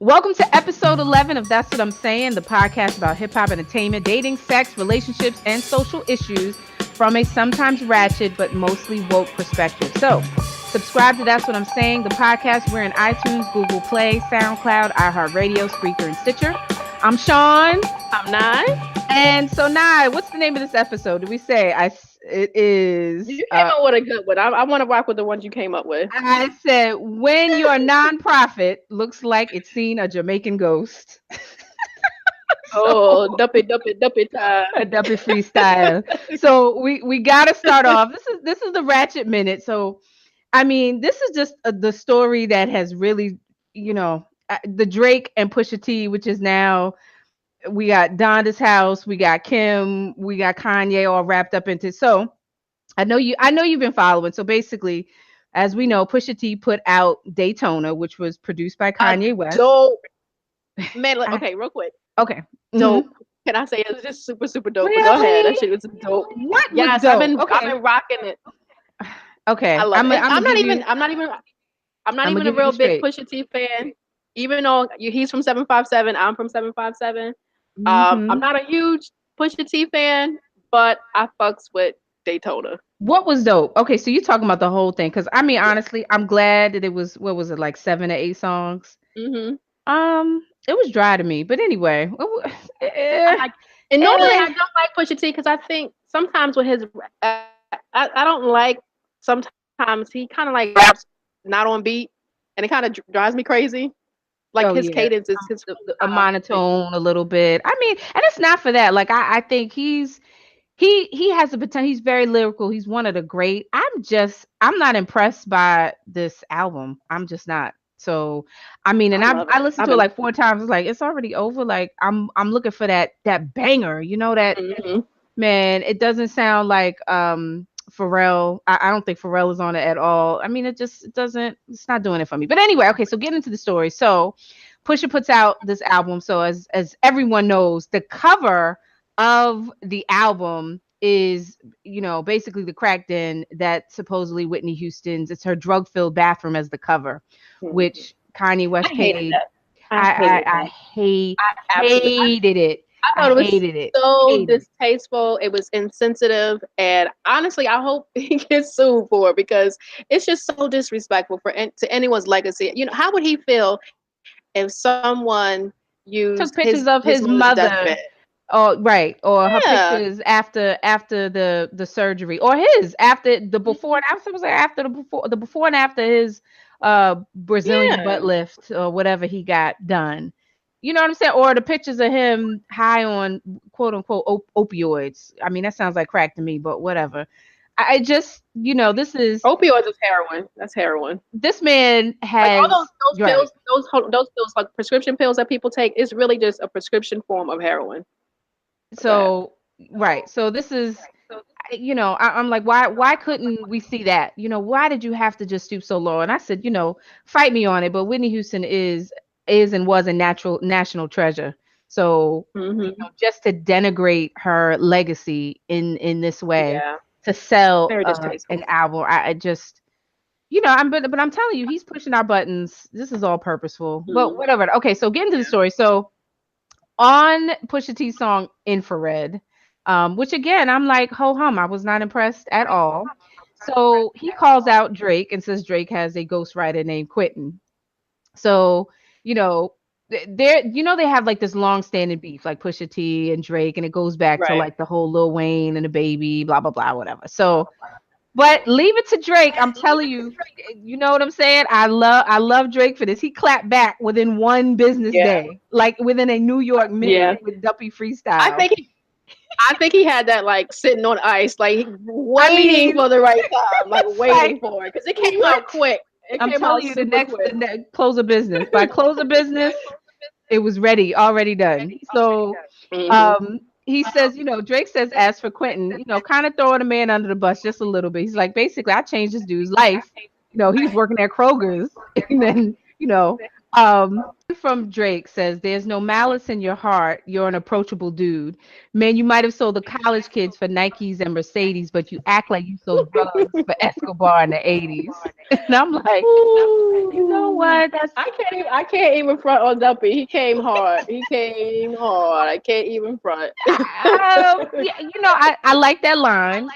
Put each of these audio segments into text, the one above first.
Welcome to episode 11 of That's What I'm Saying, the podcast about hip hop entertainment, dating, sex, relationships, and social issues from a sometimes ratchet but mostly woke perspective. So, subscribe to That's What I'm Saying, the podcast. We're in iTunes, Google Play, SoundCloud, iHeartRadio, Spreaker, and Stitcher. I'm Sean. I'm Nye. And so, Nye, what's the name of this episode? Did we say? It is. You came up with a good one. I want to rock with the ones you came up with. I said, when your nonprofit looks like it's seen a Jamaican ghost. Oh, duppy time. A dumpy freestyle. So we got to start off. This is the ratchet minute. So I mean, this is just the story that has really, the Drake and Pusha T, which is now we got Donda's house, we got Kim, we got Kanye all wrapped up into. So I know you've been following. So basically, as we know, Pusha T put out Daytona, which was produced by Kanye West. Dope. Man, okay, real quick. Okay. Dope. Can I say it was just super, super dope? Really? But go ahead. That shit was dope. What? Yes, dope? I've been rocking it. Okay. I love it. I'm not even a real big Pusha T fan. Even though he's from 757, I'm from 757. I'm not a huge Pusha T fan, but I fucks with Daytona. What was dope? Okay, so you're talking about the whole thing, because I mean, honestly, I'm glad that it was. What was it, like 7 or 8 songs? It was dry to me, but anyway. And normally I don't like Pusha T because I think sometimes with his, I don't like. Sometimes he kind of like raps not on beat, and it kind of drives me crazy. Like his cadence is a monotone a little bit. I mean, and it's not for that. Like I think he has the potential. He's very lyrical. He's one of the great. I'm not impressed by this album. I'm just not. So I mean, and I listened to it like 4 times. It's like it's already over. Like I'm looking for that banger. You know that man. It doesn't sound like Pharrell. I don't think Pharrell is on it at all. I mean, it doesn't. It's not doing it for me. But anyway, okay. So getting into the story. So Pusha puts out this album. So as everyone knows, the cover of the album is, basically the crack den that supposedly Whitney Houston's. It's her drug-filled bathroom as the cover, which Kanye West paid. I hated it. I thought it was so distasteful. It was insensitive, and honestly, I hope he gets sued for it because it's just so disrespectful to anyone's legacy. How would he feel if someone used pictures of his mother? Oh, right. Or her pictures after the surgery, or his after the before and after. Was like after the before and after his Brazilian butt lift or whatever he got done. You know what I'm saying? Or the pictures of him high on quote unquote opioids. I mean, that sounds like crack to me, but whatever. I just, this is opioids is heroin. That's heroin. This man has like all those pills, those pills, like prescription pills that people take, is really just a prescription form of heroin. So right. So this is, I'm like, why couldn't we see that? Why did you have to just stoop so low? And I said, fight me on it. But Whitney Houston is and was a national treasure. So just to denigrate her legacy in this way, to sell an album, I just, but I'm telling you, he's pushing our buttons. This is all purposeful. But whatever. Okay, so getting to the story. So on Pusha T's song Infrared, which again, I'm like, ho hum, I was not impressed at all. So he calls out Drake and says Drake has a ghostwriter named Quentin. So they have like this long-standing beef, like Pusha T and Drake, and it goes back to like the whole Lil Wayne and the baby, blah blah blah, whatever. So, but leave it to Drake. I'm telling you, you know what I'm saying. I love Drake for this. He clapped back within one business day, like within a New York minute with Duppy freestyle. I think he had that like sitting on ice, like waiting for the right time, like waiting for it, because it came out quick. I'm telling you, the next close of business. By close of business, it was already done. So he says, Drake says, as for Quentin, kind of throwing a man under the bus just a little bit. He's like, basically, I changed this dude's life. He's working at Kroger's. And then, from Drake says, "There's no malice in your heart. You're an approachable dude. Man, you might have sold the college kids for Nikes and Mercedes, but you act like you sold drugs for Escobar in the '80s." And I'm like, you know Ooh. what? That's I can't even front on Duppy. He came hard. He came hard. I can't even front. yeah, I like that line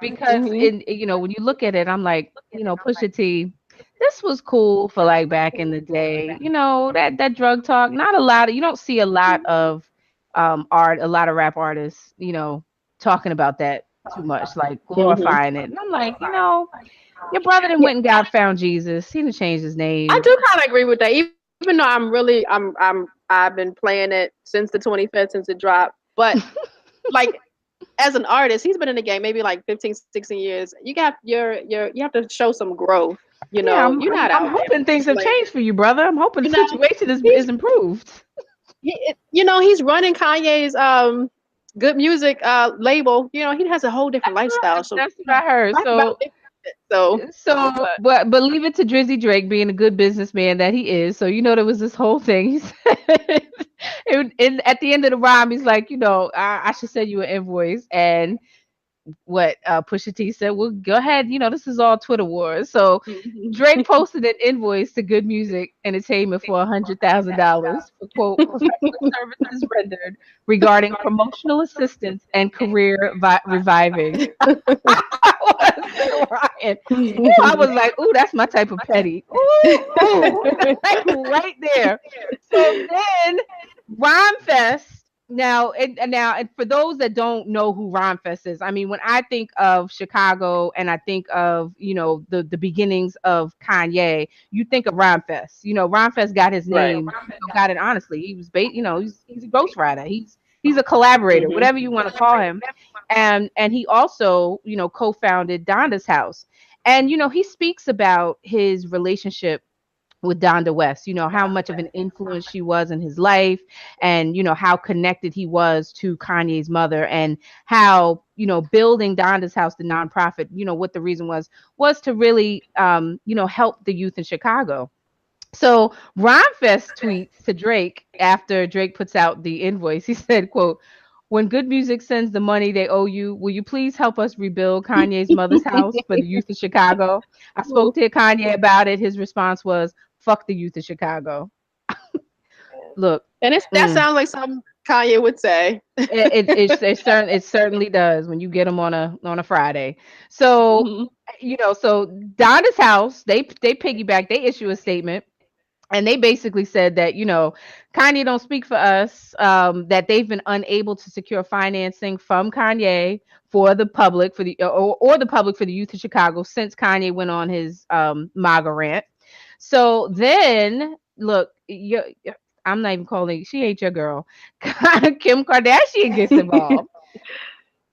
because Hmm. when you look at it, I'm like, Pusha T, this was cool for like back in the day. That drug talk, not a lot of, you don't see a lot of a lot of rap artists, talking about that too much, like Hmm. glorifying it. And I'm like, your brother then went and got found Jesus. He didn't change his I name. do kind of agree with that. Even though I've been playing it since the 25th, since it dropped. But like as an artist, he's been in the game maybe like 15, 16 years. You have to show some growth. Yeah, I'm, You're I'm not I'm out there hoping things have slaying. changed for you, brother. I'm hoping the You know, situation is he's is improved. he's running Kanye's good music label. He has a whole different That's lifestyle. right. So That's what I heard. life about it. So, So, but but leave it to Drizzy Drake being a good businessman that he is. So there was this whole thing. He said, at the end of the rhyme, he's like, I should send you an invoice, and what Pusha T said, well, go ahead. This is all Twitter wars. So Drake posted an invoice to Good Music Entertainment for $100,000 for quote professional services rendered regarding promotional assistance and career reviving. I was crying. Ooh, I was like, ooh, that's my type of petty. Ooh, ooh, like right there. So then Rhyme Fest. Now, and for those that don't know who Rhyme Fest is, I mean, when I think of Chicago and I think of the beginnings of Kanye, you think of Rhyme Fest. Rhyme Fest got his right. name. Got it honestly. He was, he's a ghostwriter. He's a collaborator, Hmm. whatever you want to call him, and he also co-founded Donda's House, and he speaks about his relationship with Donda West, how much of an influence she was in his life, and how connected he was to Kanye's mother, and how building Donda's House, the nonprofit, what the reason was to really help the youth in Chicago. So Rhymefest tweets to Drake after Drake puts out the invoice. He said, quote, "When Good Music sends the money they owe you, will you please help us rebuild Kanye's mother's house for the youth of Chicago? I spoke to Kanye about it. His response was, fuck the youth of Chicago." Look, And that mm, sounds like something Kanye would say. it certainly does when you get them on a Friday. So, Hmm. so Donna's House, they piggyback, they issue a statement, and they basically said that Kanye don't speak for us, that they've been unable to secure financing from Kanye for the public, for the or the public, for the youth of Chicago since Kanye went on his MAGA rant. So then look, I'm not even calling, she ain't your girl. Kim Kardashian gets involved.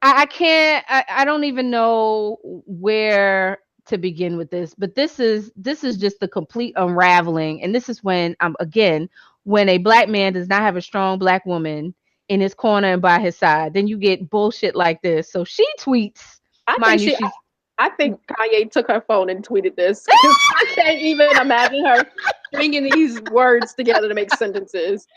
I can't, I don't even know where to begin with this, but this is just the complete unraveling. And this is when again, when a black man does not have a strong black woman in his corner and by his side, then you get bullshit like this. So she tweets, I think mind you, she. she's I think Kanye took her phone and tweeted this because I can't even imagine her stringing these words together to make sentences.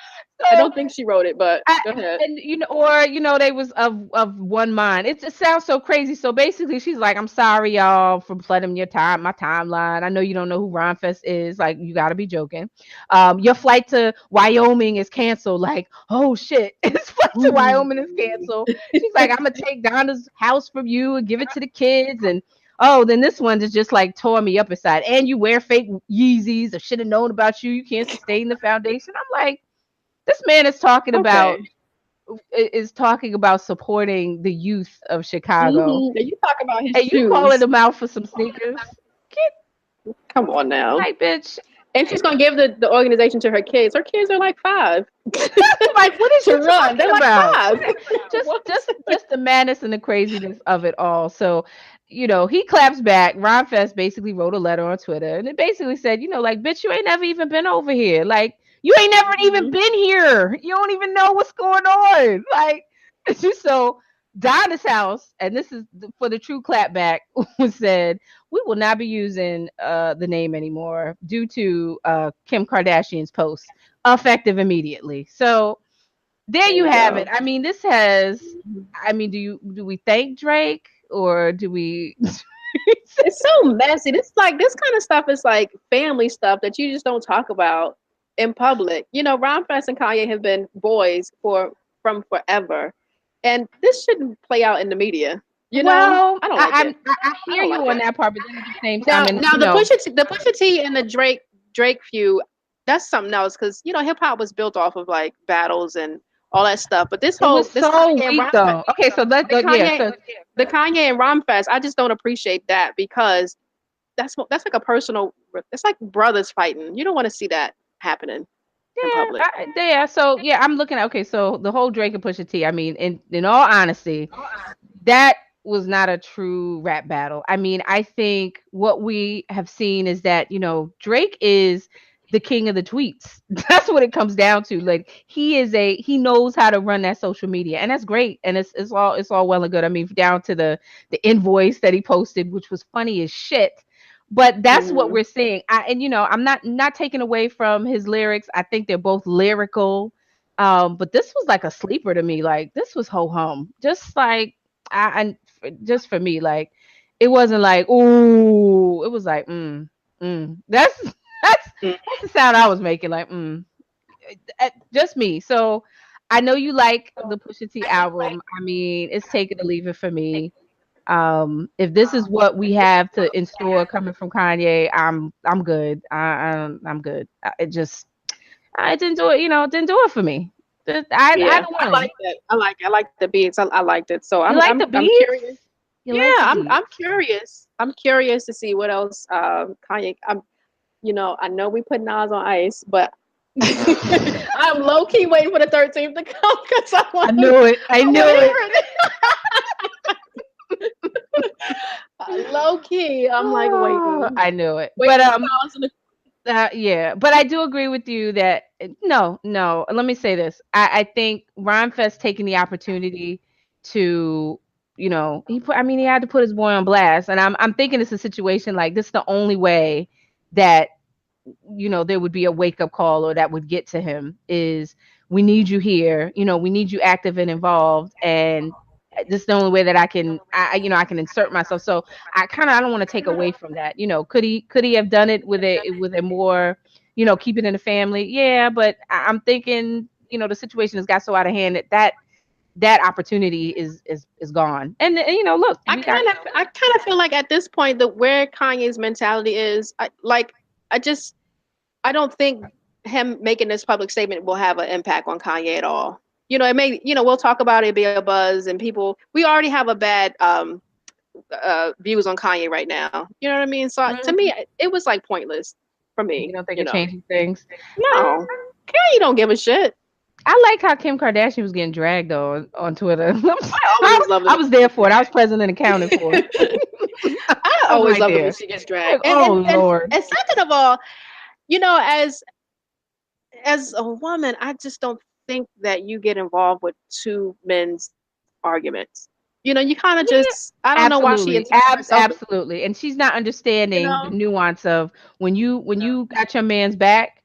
I so don't think she wrote it, but I, go ahead. and or they was of one mind. It just sounds so crazy. So basically, she's like, "I'm sorry, y'all, for flooding my timeline. I know you don't know who Ron Fest is. Like, you got to be joking. Your flight to Wyoming is canceled. Like, oh shit, his flight to Wyoming is canceled." She's like, "I'm gonna take Donna's house from you and give it to the kids." And oh, then this one just like tore me up inside. And you wear fake Yeezys. I should have known about you. You can't sustain the foundation. I'm like, this man Okay. is talking about supporting the youth of Chicago, And you talk about his and you calling shoes. them out for some sneakers. Get Come on now. like, bitch. And she's gonna give the organization to her kids. Her kids are like 5 Like, what is to you run. They're talking like about? 5. Just, What? just the madness and the craziness of it all. So, he claps back. Ron Fest basically wrote a letter on Twitter, and it basically said, like, bitch, you ain't never even been over here. Like, you ain't never even Mhm. been here. You don't even know what's going on. Like, it's just so. Donna's house, and this is for the true clapback, was said, "We will not be using the name anymore due to Kim Kardashian's post. effective immediately. So there There you you have it. go. I mean, this has. I mean, do we thank Drake or do we? It's so messy. This like this kind of stuff is like family stuff that you just don't talk about in public. You know, Ron Fest and Kanye have been boys for from forever, and this shouldn't play out in the media. You know, Well, I don't like it. I I hear don't you like on it. that part, but then at the same time, Now, and now the Pusha T and the Drake feud, that's something else because you know hip hop was built off of like battles and all that stuff. But it was this so Kanye and weak Ron though. Okay, so the yeah, Kanye so the Kanye and Ron Fest, I just don't appreciate that because that's like a personal. It's like brothers fighting. You don't want to see that happening in public. yeah, so yeah, I'm looking at okay, so the whole Drake and Pusha T. I mean, in all honesty, that was not a true rap battle. I mean, I think what we have seen is that, Drake is the king of the tweets. That's what it comes down to. Like he knows how to run that social media, and that's great. And it's all well and good. I mean, down to the invoice that he posted, which was funny as shit. But that's what Mm-hmm. we're seeing. I'm not taking away from his lyrics. I think they're both lyrical. But this was like a sleeper to me. Like this was ho hum. Just like just for me, like it wasn't like ooh, it was like That's that's the sound I was making, like just me. So I know you like the Pusha T album. I mean, it's take it or leave it for me. If this is what we have to in store coming from Kanye, I'm good. I'm good. It just I didn't do it. Didn't do it for me. I Yeah, don't I want like it. that. I like it. I like the beats. I liked it. So You like the I'm curious. beats? You Yeah, like the I'm beats? curious. I'm curious to see what else Kanye. I know we put Nas on ice, but I'm low key waiting for the 13th to come because I knew it. I I knew want to it. hear it. Low key, I'm like Oh, waiting, I knew it. But waiting for Nas and yeah. But I do agree with you that no, no. Let me say this. I think Ron Fest taking the opportunity to, he had to put his boy on blast, and I'm thinking it's a situation like this. Is the only way that there would be a wake up call or that would get to him is we need you here, we need you active and involved, and this is the only way that I can insert myself. So I don't want to take away from that. Could he have done it with a more, keep it in the family? Yeah, but I'm thinking, the situation has got so out of hand that opportunity is gone. And look, we got I kind of feel like at this point that where Kanye's mentality is, I just I don't think him making this public statement will have an impact on Kanye at all. It may, we'll talk about it, be a buzz, and people. We already have a bad views on Kanye right now. You know what I mean? So to me, it was like pointless for you me. don't think of changing things. No, Kanye don't give a shit. I like how Kim Kardashian was getting dragged on Twitter. I always loved I it. was there for it. I was present and accounted for. I I was always right love it when there. she gets Like, dragged. oh Lord. And second of all, you know, as a woman, I just don't think that you get involved with two men's arguments. You kind of Yeah, just I don't know why she absolutely. inserted herself. Absolutely. And she's not You understanding the know. nuance of when you got your man's back,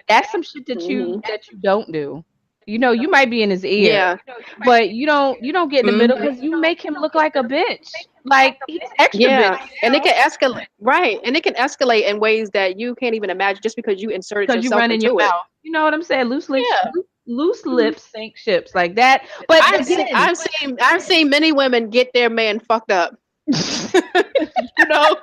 that's some shit that you Hmm. that you don't do. You might be in his ear, Yeah. but you don't get in the middle Hmm. because you make him look like a bitch. Like he's extra bitch Yeah, and it can escalate, right? And it can escalate in ways that you can't even imagine just because you inserted because you yourself run in your into it. mouth. You know what I'm saying? Yeah. Loose lips sink ships like that. But again, I've seen many women get their man fucked up. You know,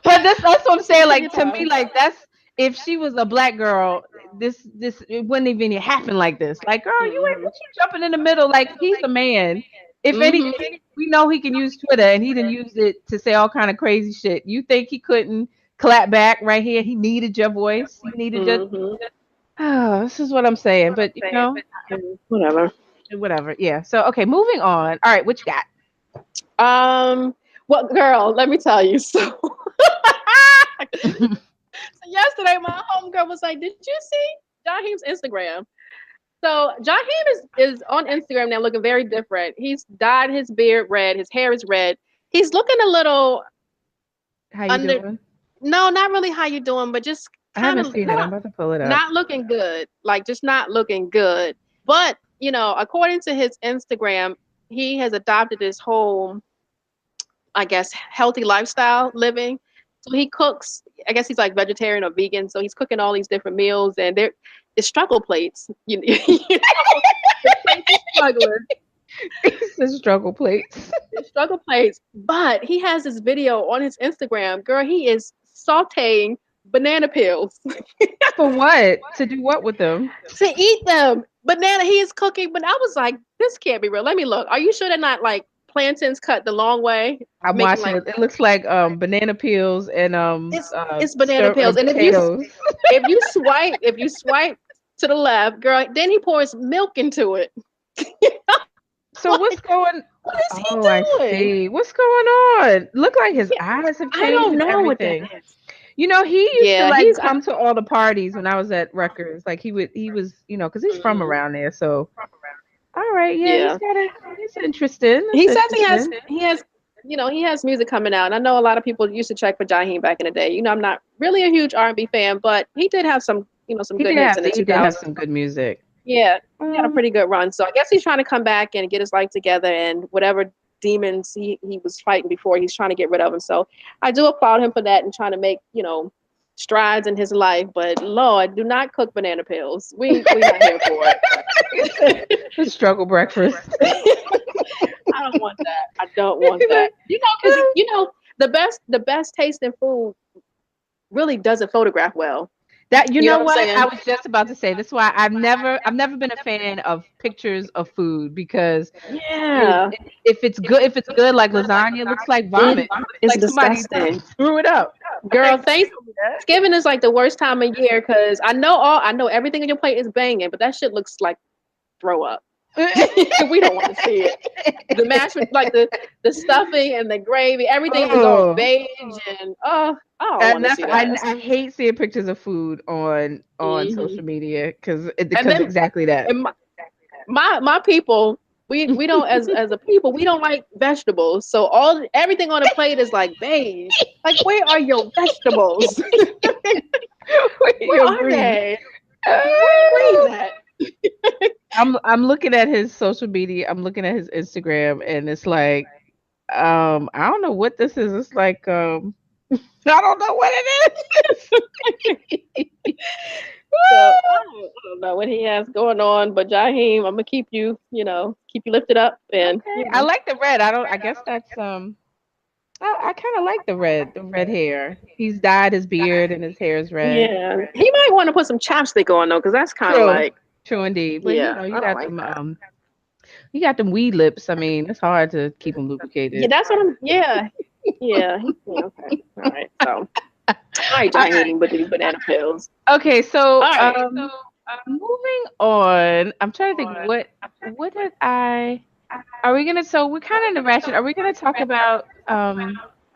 but that's what I'm saying. plenty Like of to me, times. like that's if she was a black girl, this it wouldn't even happen like this. Like, girl, you ain't Hmm. what you jumping in the middle. Like he's a man. If anything, Hmm. we know he can use Twitter, and he didn't use it to say all kind of crazy shit. You think he couldn't clap back right here? He needed your voice. He needed your. Hmm. Oh, this is what I'm saying. But Whatever. whatever. Yeah. So okay, moving on. All right, what you got? Um. Well, girl, let me tell you. So, yesterday, my homegirl was like, "Did you see Jaheim's Instagram?" So Jaheim is on Instagram now, looking very different. He's dyed his beard red. His hair is red. He's looking a little How you under. doing? No, not really how you doing, but just I kind haven't of seen it. I'm about to pull it up. not looking good, like just not looking good. But according to his Instagram, he has adopted this whole, I guess, healthy lifestyle living. So he cooks. I guess he's like vegetarian or vegan. So he's cooking all these different meals, and it's struggle plates. The plates are struggling. It's the struggle plates. It's struggle plates. But he has this video on his Instagram. Girl, he is sautéing banana peels For what? To do what with them? to eat them. Banana, he is cooking. But I was like, this can't be real. Let me look. Are you sure they're not like plantains cut the long way, I'm making watching like it. It looks like banana peels and it's banana peels. and And potatoes. if you swipe to the left, girl, then he pours milk into it. So what's Like, going? what is he Oh, I doing? see. What's going on? Look like his Yeah, eyes have I changed don't and know what that everything. is. You know, he used to Yeah, like he's come to all the parties when I was at Rutgers. Like he was, because he's from mhm, around there. So, all right, yeah, yeah. he's interesting. It's He says interesting. he has music coming out. And I know a lot of people used to check for Jaheim back in the day. I'm not really a huge R&B fan, but he did have some good hits in the He did have 2000s. some good music. Yeah, he had a Um, pretty good run. So I guess he's trying to come back and get his life together, and whatever demons he was fighting before, he's trying to get rid of them. So I do applaud him for that and trying to make, strides in his life. But Lord, do not cook banana peels. We not here for it. the struggle breakfast. I don't want that. I don't want that. Because the best tasting food really doesn't photograph well. That you You know know what I'm what? I saying? was just about to say. That's why I've never been a fan of pictures of food because it, Yeah. if it's good like lasagna, it looks like Mm, vomit. it's Like somebody disgusting. threw it up. Girl, Like, don't thanks. show me that. Thanksgiving is like the worst time of year because I know everything on your plate is banging, but that shit looks like throw up. We don't want to see it. The mashed like the stuffing and the gravy, everything is all Oh, beige and I don't want and to that's see that. I hate seeing pictures of food on Mhm. social media And because then exactly that. and my people, we don't as a people we don't like vegetables, so everything on the plate is like beige. Like, where are your vegetables? Where Where your are greens? they? Where are your Ah. greens at? I'm looking at his social media. I'm looking at his Instagram, and it's like, I don't know what this is. It's like, I don't know what it is. So I don't know what he has going on, but Jaheim, I'm gonna keep you lifted up, and Okay, I like the red. I don't. I guess that's I kind of like the red hair. He's dyed his beard, and his hair is red. yeah, he might want to put some chapstick on though, because that's kind of True, like, true indeed. But yeah, I don't like that. you got them weed lips. I mean, it's hard to keep them Yeah, lubricated. that's what I'm. Yeah, yeah, okay, all right. So, all right, All right. Jaheim, with the banana pills. Okay, so All right. moving on. I'm trying to think what did I are we gonna so we're kind of in the ratchet. Are we gonna talk about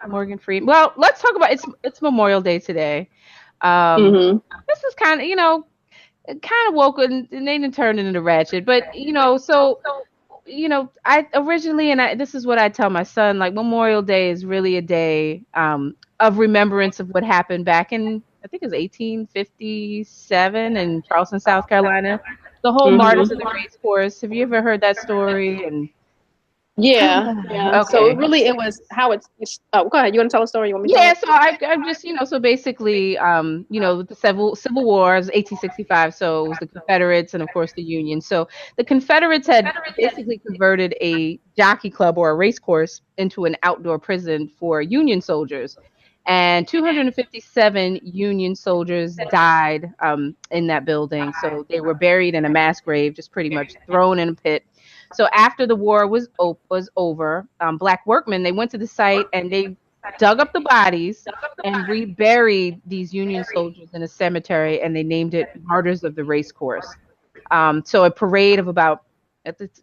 Morgan Freeman? Well, let's talk about it's Memorial Day today. Um Mm-hmm. this is kind of, kind of woke and they didn't turn it into ratchet, but so I originally, and this is what I tell my son, like Memorial Day is really a day of remembrance of what happened back in, I think it was 1857 in Charleston, South Carolina. The whole Martyrs of Mm-hmm. the Race Course. Have you ever heard that story? And Yeah, yeah. So okay. it was how oh, go ahead. You want to tell a story? You want me to tell Yeah, it? so I'm just, so basically, the Civil War is 1865, so it was the Confederates and of course the Union. So the Confederates had basically converted a jockey club or a race course into an outdoor prison for Union soldiers, and 257 Union soldiers died in that building. So they were buried in a mass grave, just pretty much thrown in a pit. So after the war was over, black workmen, they went to the site and they dug up the bodies and reburied these Union soldiers in a cemetery, and they named it Martyrs of the Race Course. So a parade of about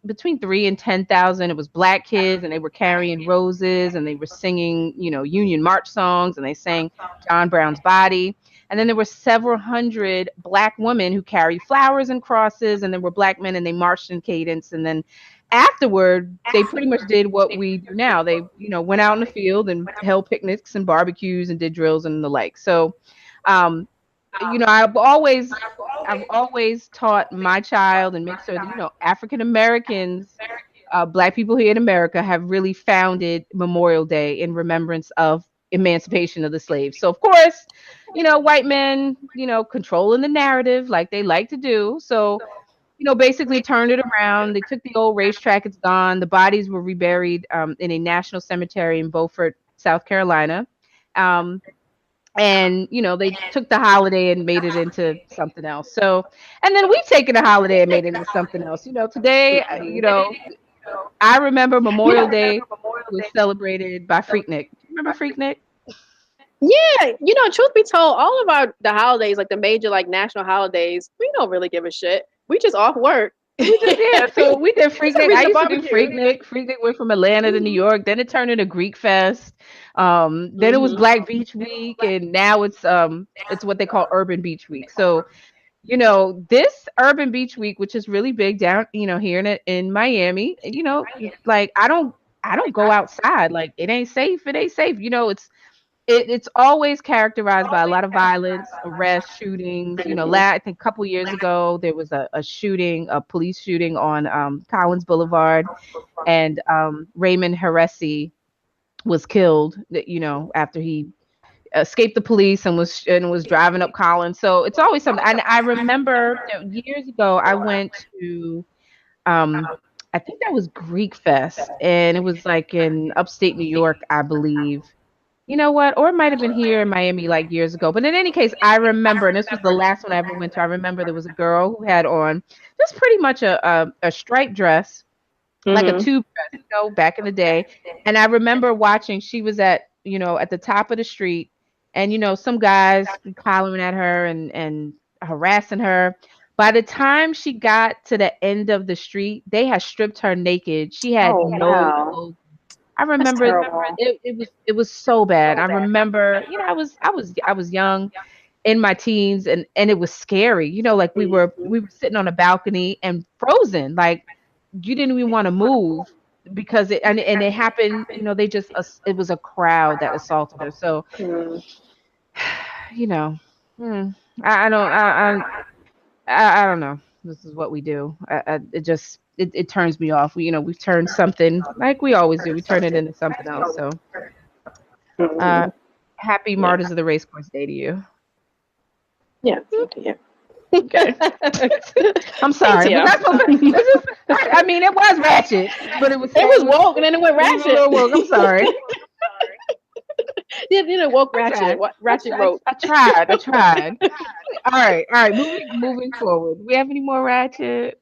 between 3 and 10,000. It was black kids, and they were carrying roses, and they were singing, Union march songs, and they sang John Brown's Body. And then there were several hundred black women who carried flowers and crosses, and there were black men, and they marched in cadence. And then afterward, they pretty much did what we do now. They, went out in the field and held picnics and barbecues and did drills and the like. So, um, you know, I've always taught my child and make sure that, African Americans, Black people here in America have really founded Memorial Day in remembrance of emancipation of the slaves. So of course, white men, controlling the narrative like they like to do. So, basically turned it around. They took the old racetrack, it's gone. The bodies were reburied in a national cemetery in Beaufort, South Carolina. Um, and they took the holiday and made it into something else. So, and then we've taken the holiday and made it into something else. Today, I remember Memorial Day was celebrated by Freaknik. Remember Freaknik? Yeah, truth be told, all of the holidays, like the major like national holidays, we don't really give a shit. We just off work. We just yeah. So we did It's a Freaknik. I reason to used to do barbecue. Freaknik. Freaknik went from Atlanta to New York. Then it turned into Greek Fest. Then it was Hmm. Black Beach Week, and now it's what they call Urban Beach Week. So this Urban Beach Week, which is really big down here in Miami. Like I don't go outside. Like it ain't safe. It ain't safe. It's always characterized by a lot of violence, arrests, shootings. I think a couple years ago there was a shooting, a police shooting on Collins Boulevard, and Raymond Heresi was killed. After he escaped the police and was driving up Collins. So it's always something. And I remember years ago I went to um, I think that was Greek Fest, and it was like in upstate New York, I believe. You know what? Or it might have been here in Miami like years ago. But in any case, I remember, and this was the last one I ever went to. I remember there was a girl who had on just pretty much a striped dress, like a Hmm. tube dress, back in the day. And I remember watching, she was at the top of the street, and some guys hollering at her and harassing her. By the time she got to the end of the street, they had stripped her naked. She had Oh no wow, clothes. I that's remember terrible. it was so bad. I remember, I was young in my teens, and it was scary. Like we were sitting on a balcony and frozen. Like you didn't even want to move because and it happened, they just it was a crowd that assaulted her. So, Mm. you know, hmm, I don't I don't know. This is what we do. It turns me off. We've turned something like we always do. We turn it into something else. So, uh, Mhm. happy Yeah, Martyrs of the Racecourse Day to you. yeah, yeah. Okay. I'm Thank sorry. Was you. that supposed to, was this, I mean, it was ratchet, but it was It so, was woke, and then it went it was a ratchet. little woke. I'm sorry. Yeah, then it woke I ratchet. tried. Ratchet wrote. I tried. I tried. All right. All right. Moving forward. Do we have any more ratchet?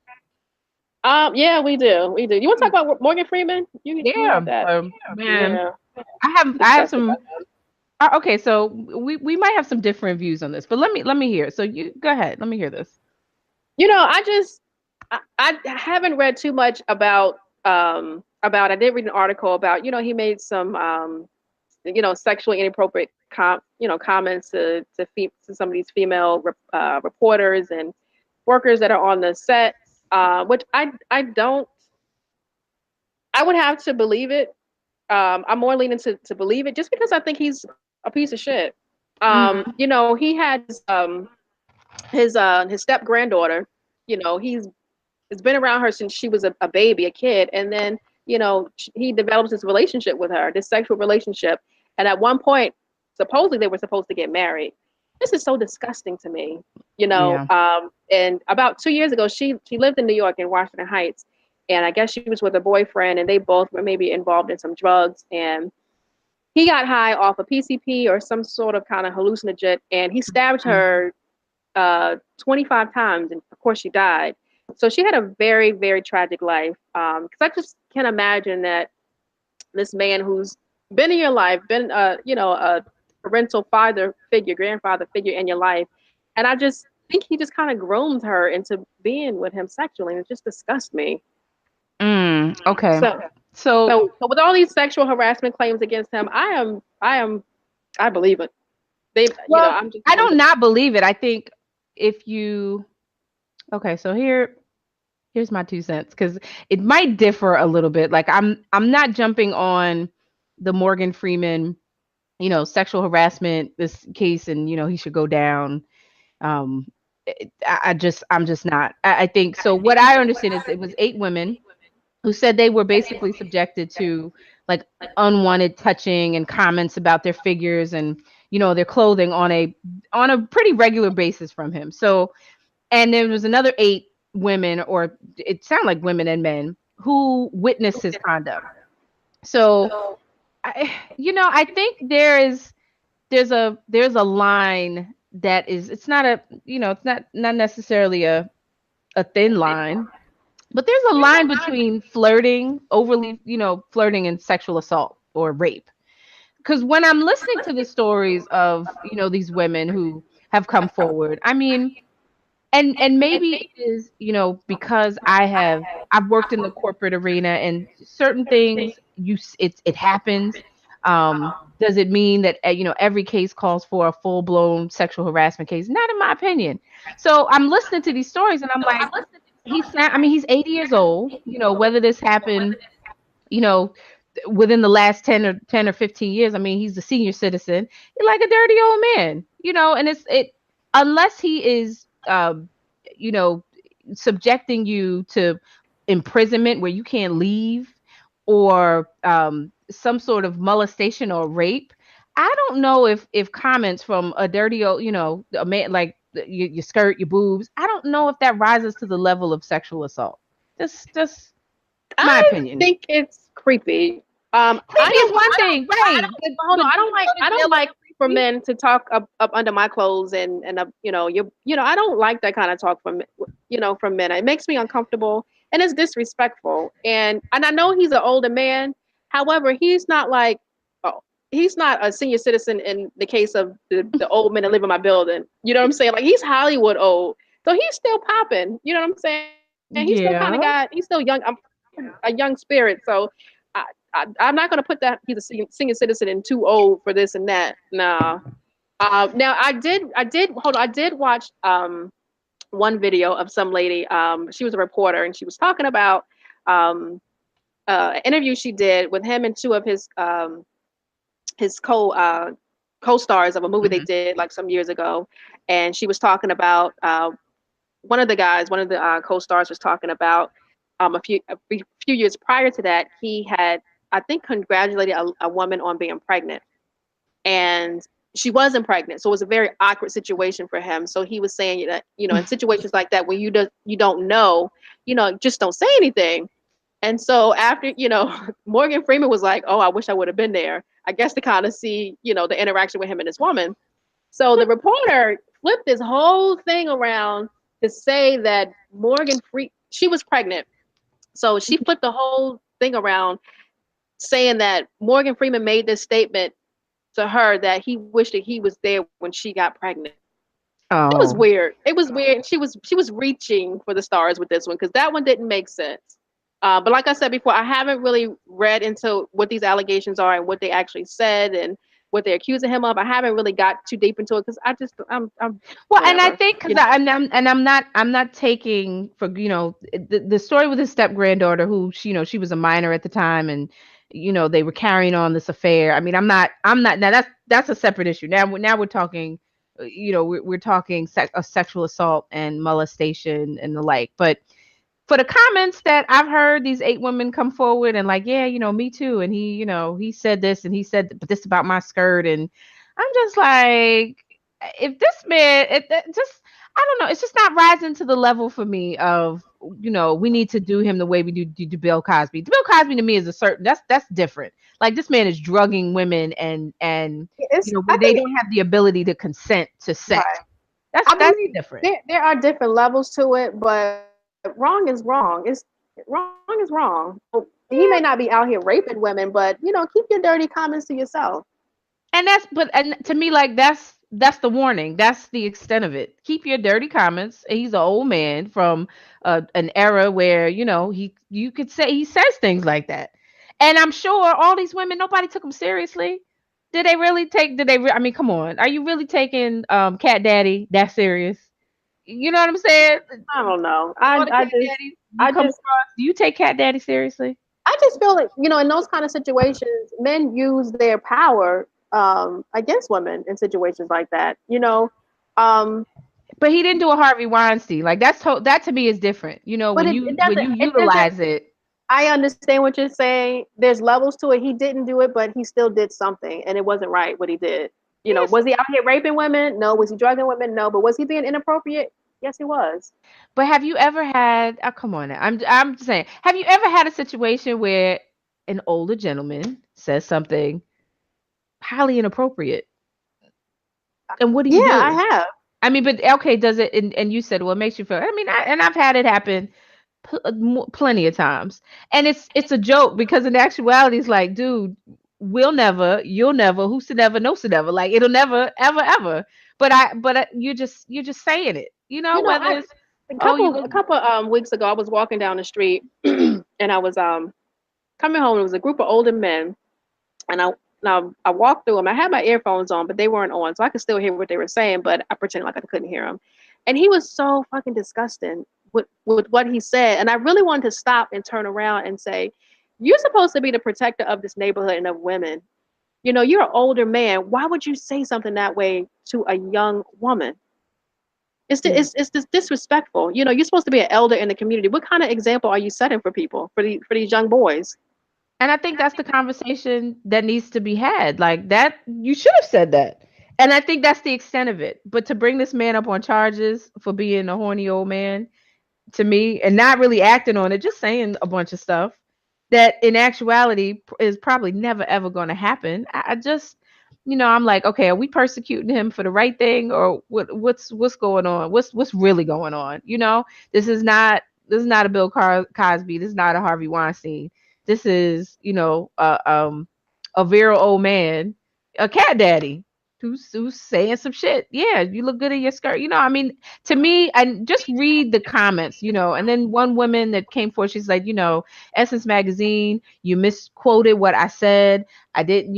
Yeah, we do. We do. You want to talk about Morgan Freeman? You Yeah. have that. Man, Yeah, I have discuss it. some. Okay, so we might have some different views on this, but let me hear. So you go ahead. Let me hear this. I haven't read too much about. I did read an article about he made some sexually inappropriate comments to some of these female reporters and workers that are on the set, which I don't. I would have to believe it. I'm more leaning to believe it just because I think he's a piece of shit. Hmm. He had his step granddaughter. He's been around her since she was a baby, a kid, and then he develops this relationship with her, this sexual relationship, and at one point, supposedly they were supposed to get married. This is so disgusting to me. Yeah. And about 2 years ago, she lived in New York in Washington Heights, and I guess she was with a boyfriend, and they both were maybe involved in some drugs, and he got high off of PCP or some sort of kind of hallucinogen, and he stabbed Mhm. her 25 times, and of course she died. So she had a very, very tragic life. Because I just can't imagine that this man who's been in your life, been a parental father figure, grandfather figure in your life, and I just think he just kind of groomed her into being with him sexually, and it just disgusts me. Okay. So, So, so with all these sexual harassment claims against him, I believe it. well, I'm just I going don't to. not believe it. I think if you okay, so here's my 2 cents because it might differ a little bit. Like I'm not jumping on the Morgan Freeman, sexual harassment this case, and he should go down. Um, I'm just not. I think so. What I understand is it was 8 women who said they were basically subjected to like unwanted touching and comments about their figures and their clothing on a pretty regular basis from him. So, and there was another 8 women, or it sounded like women and men, who witnessed his conduct. So, I think there's a line that is, it's not a, it's not necessarily a thin line, but there's a line between flirting, overly, flirting, and sexual assault or rape. Because when I'm listening to the stories of, these women who have come forward, I mean, and maybe it is, because I've worked in the corporate arena, and certain things it happens. Does it mean that every case calls for a full blown sexual harassment case? Not in my opinion. So I'm listening to these stories, and I'm like, I mean, he's 80 years old. Whether this happened, you know, within the last 10 or 15 years, I mean, he's a senior citizen. He's like a dirty old man, and unless he is, you know, subjecting you to imprisonment where you can't leave, or some sort of molestation or rape. I don't know if comments from a dirty old, a man, like your skirt, your boobs. I don't know if that rises to the level of sexual assault. Just my I opinion. think it's creepy. I Creepy is don't. one thing, I right? don't. Hold on. I don't like for Creepy. men to talk up under my clothes and up. I don't like that kind of talk from from men. It makes me uncomfortable and it's disrespectful. And I know he's an older man. However, he's not like oh, he's not a senior citizen in the case of the old men that live in my building. You know what I'm saying? Like he's Hollywood old, so he's still popping. You know what I'm saying? He still kind of got. He's still young. I'm a young spirit, so. I'm not going to put that he's a senior citizen and too old for this and that. Nah. Now I did hold on. I did watch one video of some lady. She was a reporter and she was talking about um, an interview she did with him and two of his co-stars of a movie they Hmm. did like some years ago, and she was talking about one of the co-stars was talking about a few years prior to that, he had, I think, congratulated a woman on being pregnant, and she wasn't pregnant, so it was a very awkward situation for him. So he was saying that in situations like that when you don't know, just don't say anything. And so after, Morgan Freeman was like, "Oh, I wish I would have been there." I guess to kind of see, the interaction with him and his woman. So the reporter flipped this whole thing around to say that she was pregnant. So she flipped the whole thing around saying that Morgan Freeman made this statement to her that he wished that he was there when she got pregnant. It was Oh. weird. It was weird. She was reaching for the stars with this one because that one didn't make sense. But like I said before, I haven't really read into what these allegations are and what they actually said and what they're accusing him of. I haven't really got too deep into it because I'm Well, and I whatever. think because I'm not taking for the story with his step granddaughter, who she was a minor at the time, and they were carrying on this affair. I mean, I'm not now, that's a separate issue. Now we're talking, we're talking sexual assault and molestation and the like. But for the comments that I've heard, these 8 women come forward and like, yeah, me too, and he said this and he said this about my skirt, and I'm just like, if this man, it just, I don't know, it's just not rising to the level for me of, we need to do him the way we do Bill Cosby. Bill Cosby to me is a certain, that's different. Like this man is drugging women and It's where I they think don't have the ability to consent to sex. right. That's I that's mean, different. there are different levels to it, but wrong is wrong. Wrong is wrong. He may not be out here raping women, but keep your dirty comments to yourself. And to me, like that's the warning. That's the extent of it. Keep your dirty comments. He's an old man from an era where you could say he says things like that. And I'm sure all these women, nobody took him seriously. Did they really take? I mean, come on. Are you really taking Cat Daddy that serious? You know what I'm saying? I don't know. All the Cat Daddies you I come just, across, do you take Cat Daddy seriously? I just feel like in those kind of situations, men use their power against women in situations like that. Um, But he didn't do a Harvey Weinstein. Like that to me is different. But it When doesn't. you It doesn't. utilize it. I understand what you're saying. There's levels to it. He didn't do it, but he still did something, and it wasn't right what he did. Yes. Was he out here raping women? No. Was he drugging women? No. But was he being inappropriate? Yes, he was. But have you ever had oh come on now. I'm just saying, have you ever had a situation where an older gentleman says something highly inappropriate? And what do Yeah, you I do? have. I mean, but okay, does it and you said well it makes you feel I mean, and I've had it happen plenty of times. And it's a joke because in actuality it's like, dude, we'll never, you'll never, who's to never, knows to never. Like it'll never, ever, ever. But you're just saying it. Whether I it's a oh you couple look a couple weeks ago, I was walking down the street, and I was coming home. It was a group of older men, and I walked through them. I had my earphones on, but they weren't on, so I could still hear what they were saying, but I pretended like I couldn't hear them. And he was so fucking disgusting with what he said, and I really wanted to stop and turn around and say, "You're supposed to be the protector of this neighborhood and of women. You're an older man. Why would you say something that way to a young woman? yeah. It's disrespectful. You're supposed to be an elder in the community. What kind of example are you setting for people, for these young boys?" And I think that's the conversation that needs to be had. Like that, you should have said that. And I think that's the extent of it. But to bring this man up on charges for being a horny old man, to me, and not really acting on it, just saying a bunch of stuff that in actuality is probably never ever going to happen. I just, I'm like, okay, are we persecuting him for the right thing, or what's going on? What's really going on? This is not a Bill Cosby. This is not a Harvey Weinstein. This is a virile old man, a cat daddy who's saying some shit. Yeah, you look good in your skirt. I mean, to me, and just read the comments, and then one woman that came forward, she's like, Essence Magazine, you misquoted what I said. I didn't,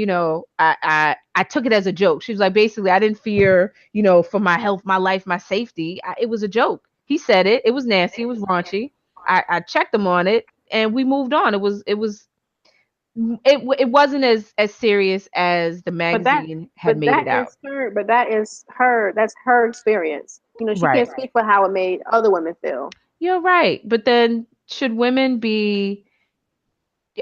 I took it as a joke. She was like, basically, I didn't fear, for my health, my life, my safety. It was a joke. He said it. It was nasty. It was raunchy. I checked him on it, and we moved on. It wasn't as serious as the But that magazine had but made it that out. is her but that is her that's her experience. She Right. can't speak for how it made other women feel. You're right. But then should women be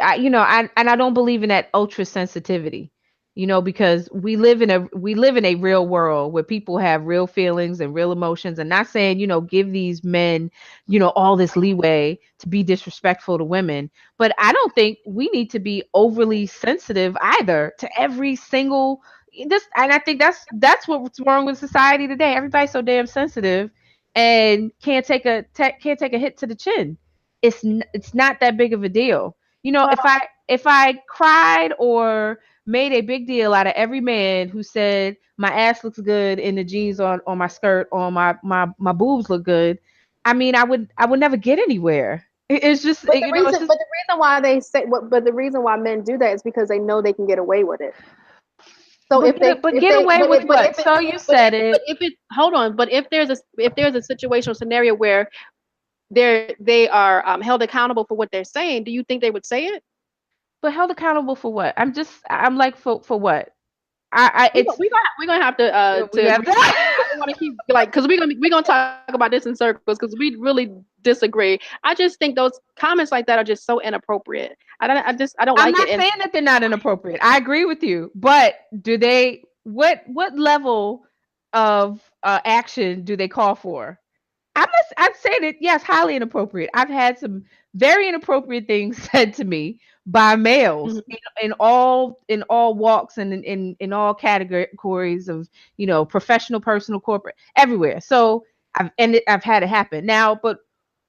and I don't believe in that ultra sensitivity, because we live in a real world where people have real feelings and real emotions, and not saying, give these men, all this leeway to be disrespectful to women. But I don't think we need to be overly sensitive either to every single this, and I think that's what's wrong with society today. Everybody's so damn sensitive and can't take a hit to the chin. It's not that big of a deal. Well, If I cried or made a big deal out of every man who said my ass looks good in the jeans on my skirt, or my boobs look good, I mean, I would never get anywhere. It's just but it's just the reason why they say what but the reason why men do that is because they know they can get away with it. So but get away with what? So you said but it. if it hold on, but if there's a situational scenario where they are held accountable for what they're saying, do you think they would say it? But held accountable for what? I'm like for what? I it's We're gonna have we to have agree. to. I don't want to keep like because we're gonna talk about this in circles because we really disagree. I just think those comments like that are just so inappropriate. I don't I'm like it. not And saying that they're not inappropriate. I agree with you, but do they? What level of action do they call for? I'd say that yes, highly inappropriate. I've had some very inappropriate things said to me by males Mhm. in all walks and in all categories of professional, personal, corporate, everywhere. So I've had it happen now. But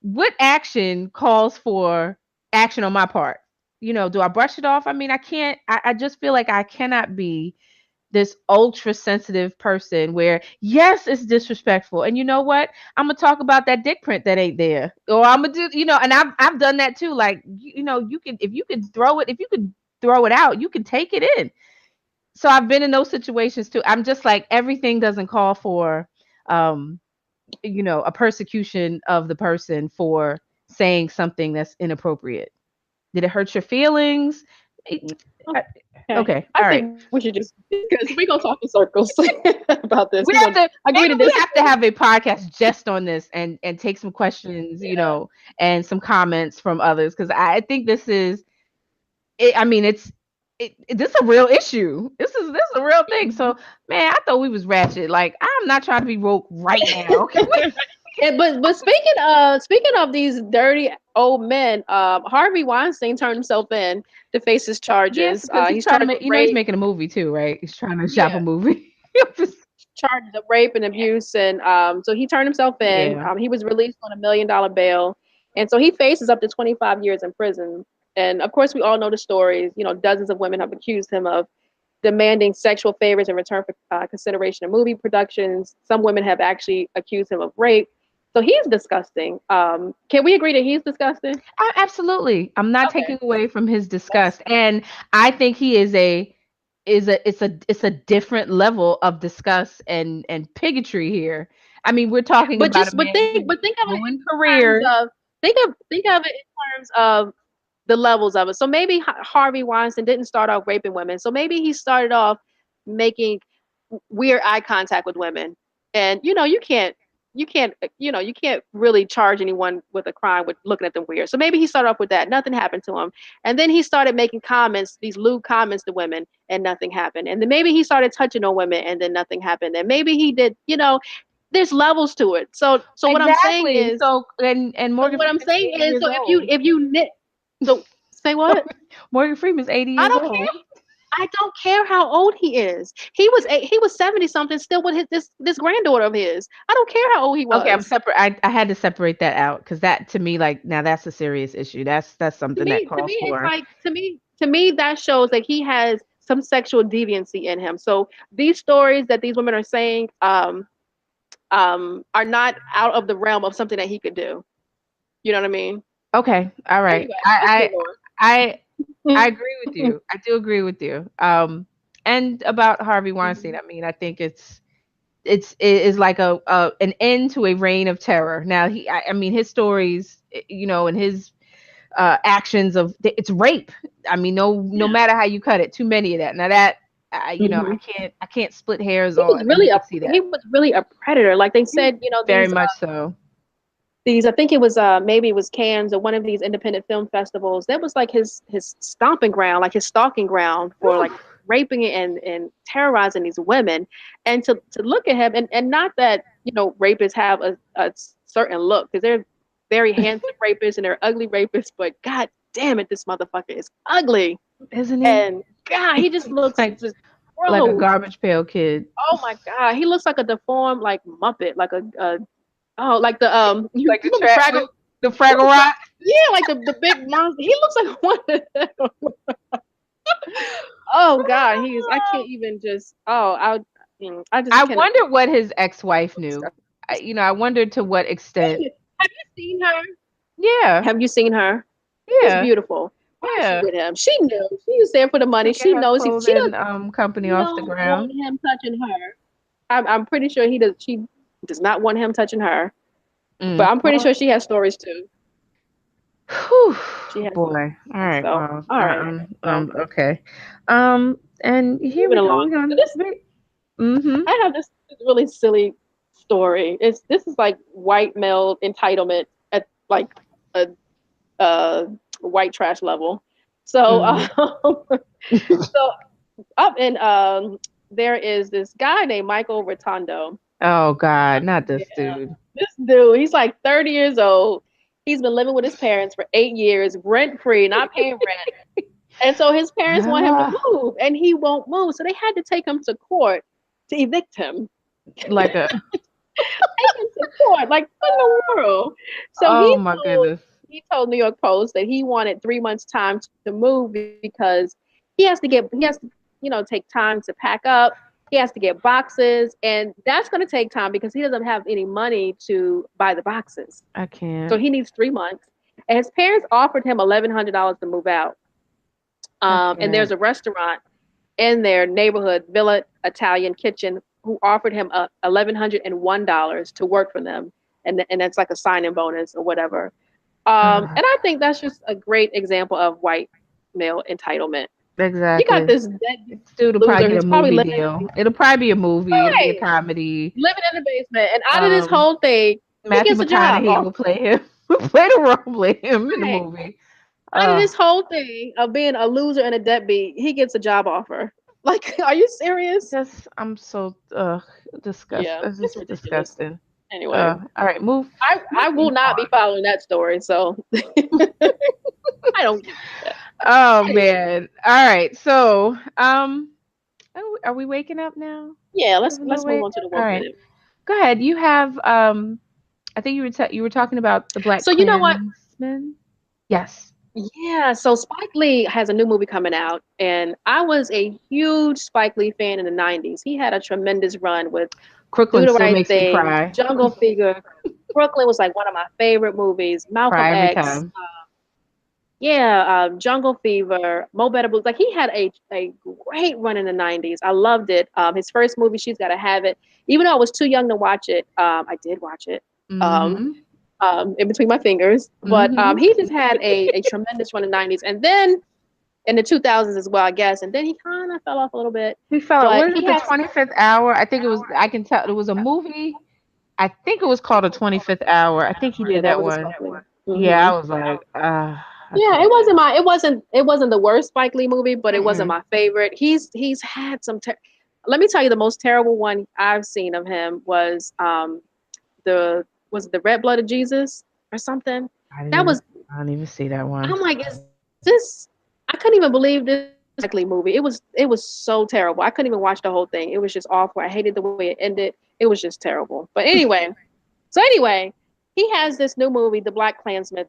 what action calls for action on my part? Do I brush it off? I mean, I can't. I just feel like I cannot be this ultra sensitive person where yes it's disrespectful, and you know what, I'm gonna talk about that dick print that ain't there, or I'm gonna do, and I've done that too. Like you can, if you could throw it, if you could throw it out, you can take it in. So I've been in those situations too. I'm just like, everything doesn't call for um a persecution of the person for saying something that's inappropriate. Did it hurt your feelings? I- Okay. Okay, I all right. think we should just because we're gonna talk in circles about this. We're We gonna have to agree to maybe we have to disagree. have a podcast just on this and take some questions, Yeah. and some comments from others because I think this is it. I mean, this is a real issue. This is a real thing. So, man, I thought we was ratchet. Like, I'm not trying to be woke right now. Okay. But speaking of these dirty old men, Harvey Weinstein turned himself in to face his Yes, charges. because he's He's trying to charged make. with He's rape. making a movie too, right? He's trying to shop a Yeah, movie. charges of rape and abuse, and so he turned himself in. Yeah. He was released on $1 million bail, and so he faces up to 25 years in prison. And of course, we all know the stories. Dozens of women have accused him of demanding sexual favors in return for consideration of movie productions. Some women have actually accused him of rape. So he's disgusting. Can we agree that he's disgusting? Absolutely. I'm not Okay. taking away from his That's, disgust. And I think he it's a different level of disgust and bigotry here. I mean, we're talking but about a just man who but think of it ruined in terms careers. of think of it in terms of the levels of it. So maybe Harvey Weinstein didn't start off raping women. So maybe he started off making weird eye contact with women. And you can't really charge anyone with a crime with looking at them weird. So maybe he started off with that. Nothing happened to him. And then he started making comments, these lewd comments to women, and nothing happened. And then maybe he started touching on women and then nothing happened. And maybe he did, there's levels to it. So what I'm saying Exactly. is And so Morgan what I'm Freeman's saying 80 is years so old. if you knit so say what? Morgan Freeman's 80 I years don't old. care. I don't care how old he is. He was 70 something still with this granddaughter of his. I don't care how old he Okay, I'm was. separate. I had to separate that out because that to me, like, now that's a serious issue. That's something that To me calls it's for. like to me that shows that he has some sexual deviancy in him. So these stories that these women are saying are not out of the realm of something that he could do. You know what I mean? Okay, all right. Anyway, let's I move on. I I agree with you. I do agree with you. And about Harvey Weinstein, Mhm. I mean, I think it is like a an end to a reign of terror. Now I mean, his stories, and his actions of it's rape. I mean, no Yeah. matter how you cut it, too many of that. Now that Hmm. I can't split hairs He was on really who a could see he that. was really a predator. Like they said, Very much so. these I think it was maybe it was Cannes or one of these independent film festivals. That was like his stomping ground, like his stalking ground for like Oof. raping and terrorizing these women. And to look at him and not that rapists have a certain look because they're very handsome rapists and they're ugly rapists, but god damn it, this motherfucker is ugly. Isn't he? And god, he just looks like just like a gross. garbage pail kid. Oh my god, he looks like a deformed like Muppet, like a oh, like the you Like remember Fraggle? the He Fraggle looks like Rock. yeah, like the big monster. He looks like one of them. Oh God, I can't even just. I just I cannot. wonder what his ex-wife knew. I wondered to what extent. Have you seen her? Yeah, Have you seen her? She's yeah, beautiful. Why is she yeah. with him? She knew. She was there for the money. To get She her knows she clothing doesn't. company She off the don't want ground. him touching her. I'm pretty sure he does. She does not want him touching her. But I'm pretty Well, sure she has stories too. whew, She has boy. All stories. right. So Well, all right. So okay. And here moving we go. along. We're So on. this Mm-hmm. I have this really silly story. This is like white male entitlement at like a, a white trash level. So Mm. so up in there is this guy named Michael Rotondo. Oh God, not Yeah, this dude. this dude, he's like 30 years old. He's been living with his parents for 8 years, rent free, not paying rent. And so his parents want him to Ah, move, and he won't move. So they had to take him to court to evict him. like a. Taken to court. Like what in the world? So Oh my goodness. he told New York Post that he wanted 3 months time to move because he has to take time to pack up. He has to get boxes, and that's going to take time because he doesn't have any money to buy the boxes. I So can't. he needs 3 months. And his parents offered him $1,100 to move out. I And there's can't. a restaurant in their neighborhood, Villa Italian Kitchen, who offered him $1,101 to work for them, and that's like a signing bonus or whatever. And I think that's just a great example of white male entitlement. You got Exactly. this deadbeat This dude will probably loser get a who's probably movie living deal. It'll probably be a movie. It'll be a right, comedy. living in the basement, and out of this Um, whole thing, he Matthew gets a job McConaughey offer. will play him. Play the role. Play him in the Right. movie. Out of Uh, this whole thing of being a loser and a deadbeat, he gets a job offer. Like, are you serious? I'm so disgust. Yeah, This it's is ridiculous. disgusting. Anyway, All right, I will moving not be on. following that story, so I don't give a shit. Oh Anyway, man. All right. So, are we waking up now? yeah, Have a little let's move wake on to up. the All woke right. minute. Go ahead. You have I think you were talking about the Black So you know what? Klansman. Yes. Yeah, so Spike Lee has a new movie coming out, and I was a huge Spike Lee fan in the '90s. He had a tremendous run with Do Crooklyn the still Right makes me Thing, cry. Jungle Fever. Brooklyn was like one of my favorite movies. Malcolm Cry every X, time. yeah, Jungle Fever, Mo Better Blues. Like he had a great run in the '90s. I loved it. His first movie, She's Gotta Have It. Even though I was too young to watch it, I did watch it. Um, Mm-hmm. in between my fingers. But Mm-hmm. he just had a tremendous run in the '90s, and then in the 2000s as well, I guess. And then he kind of fell off a little bit. He felt, But what is he it, the has, 25th hour? I think it was, I can tell it was a movie. I think it was called a 25th hour. I think he yeah, did that that was a one. Spike Lee. Yeah, Hmm. I was like, I Yeah, can't. it wasn't the worst Spike Lee movie, but it wasn't Mm-mm. my favorite. He's had some. Let me tell you, the most terrible one I've seen of him was the was it the Red Blood of Jesus or something. That was I didn't even see that one. I'm like, is this? I couldn't even believe this was a Spike Lee movie. It was so terrible. I couldn't even watch the whole thing. It was just awful. I hated the way it ended. It was just terrible. But anyway, he has this new movie, The Black Klansman.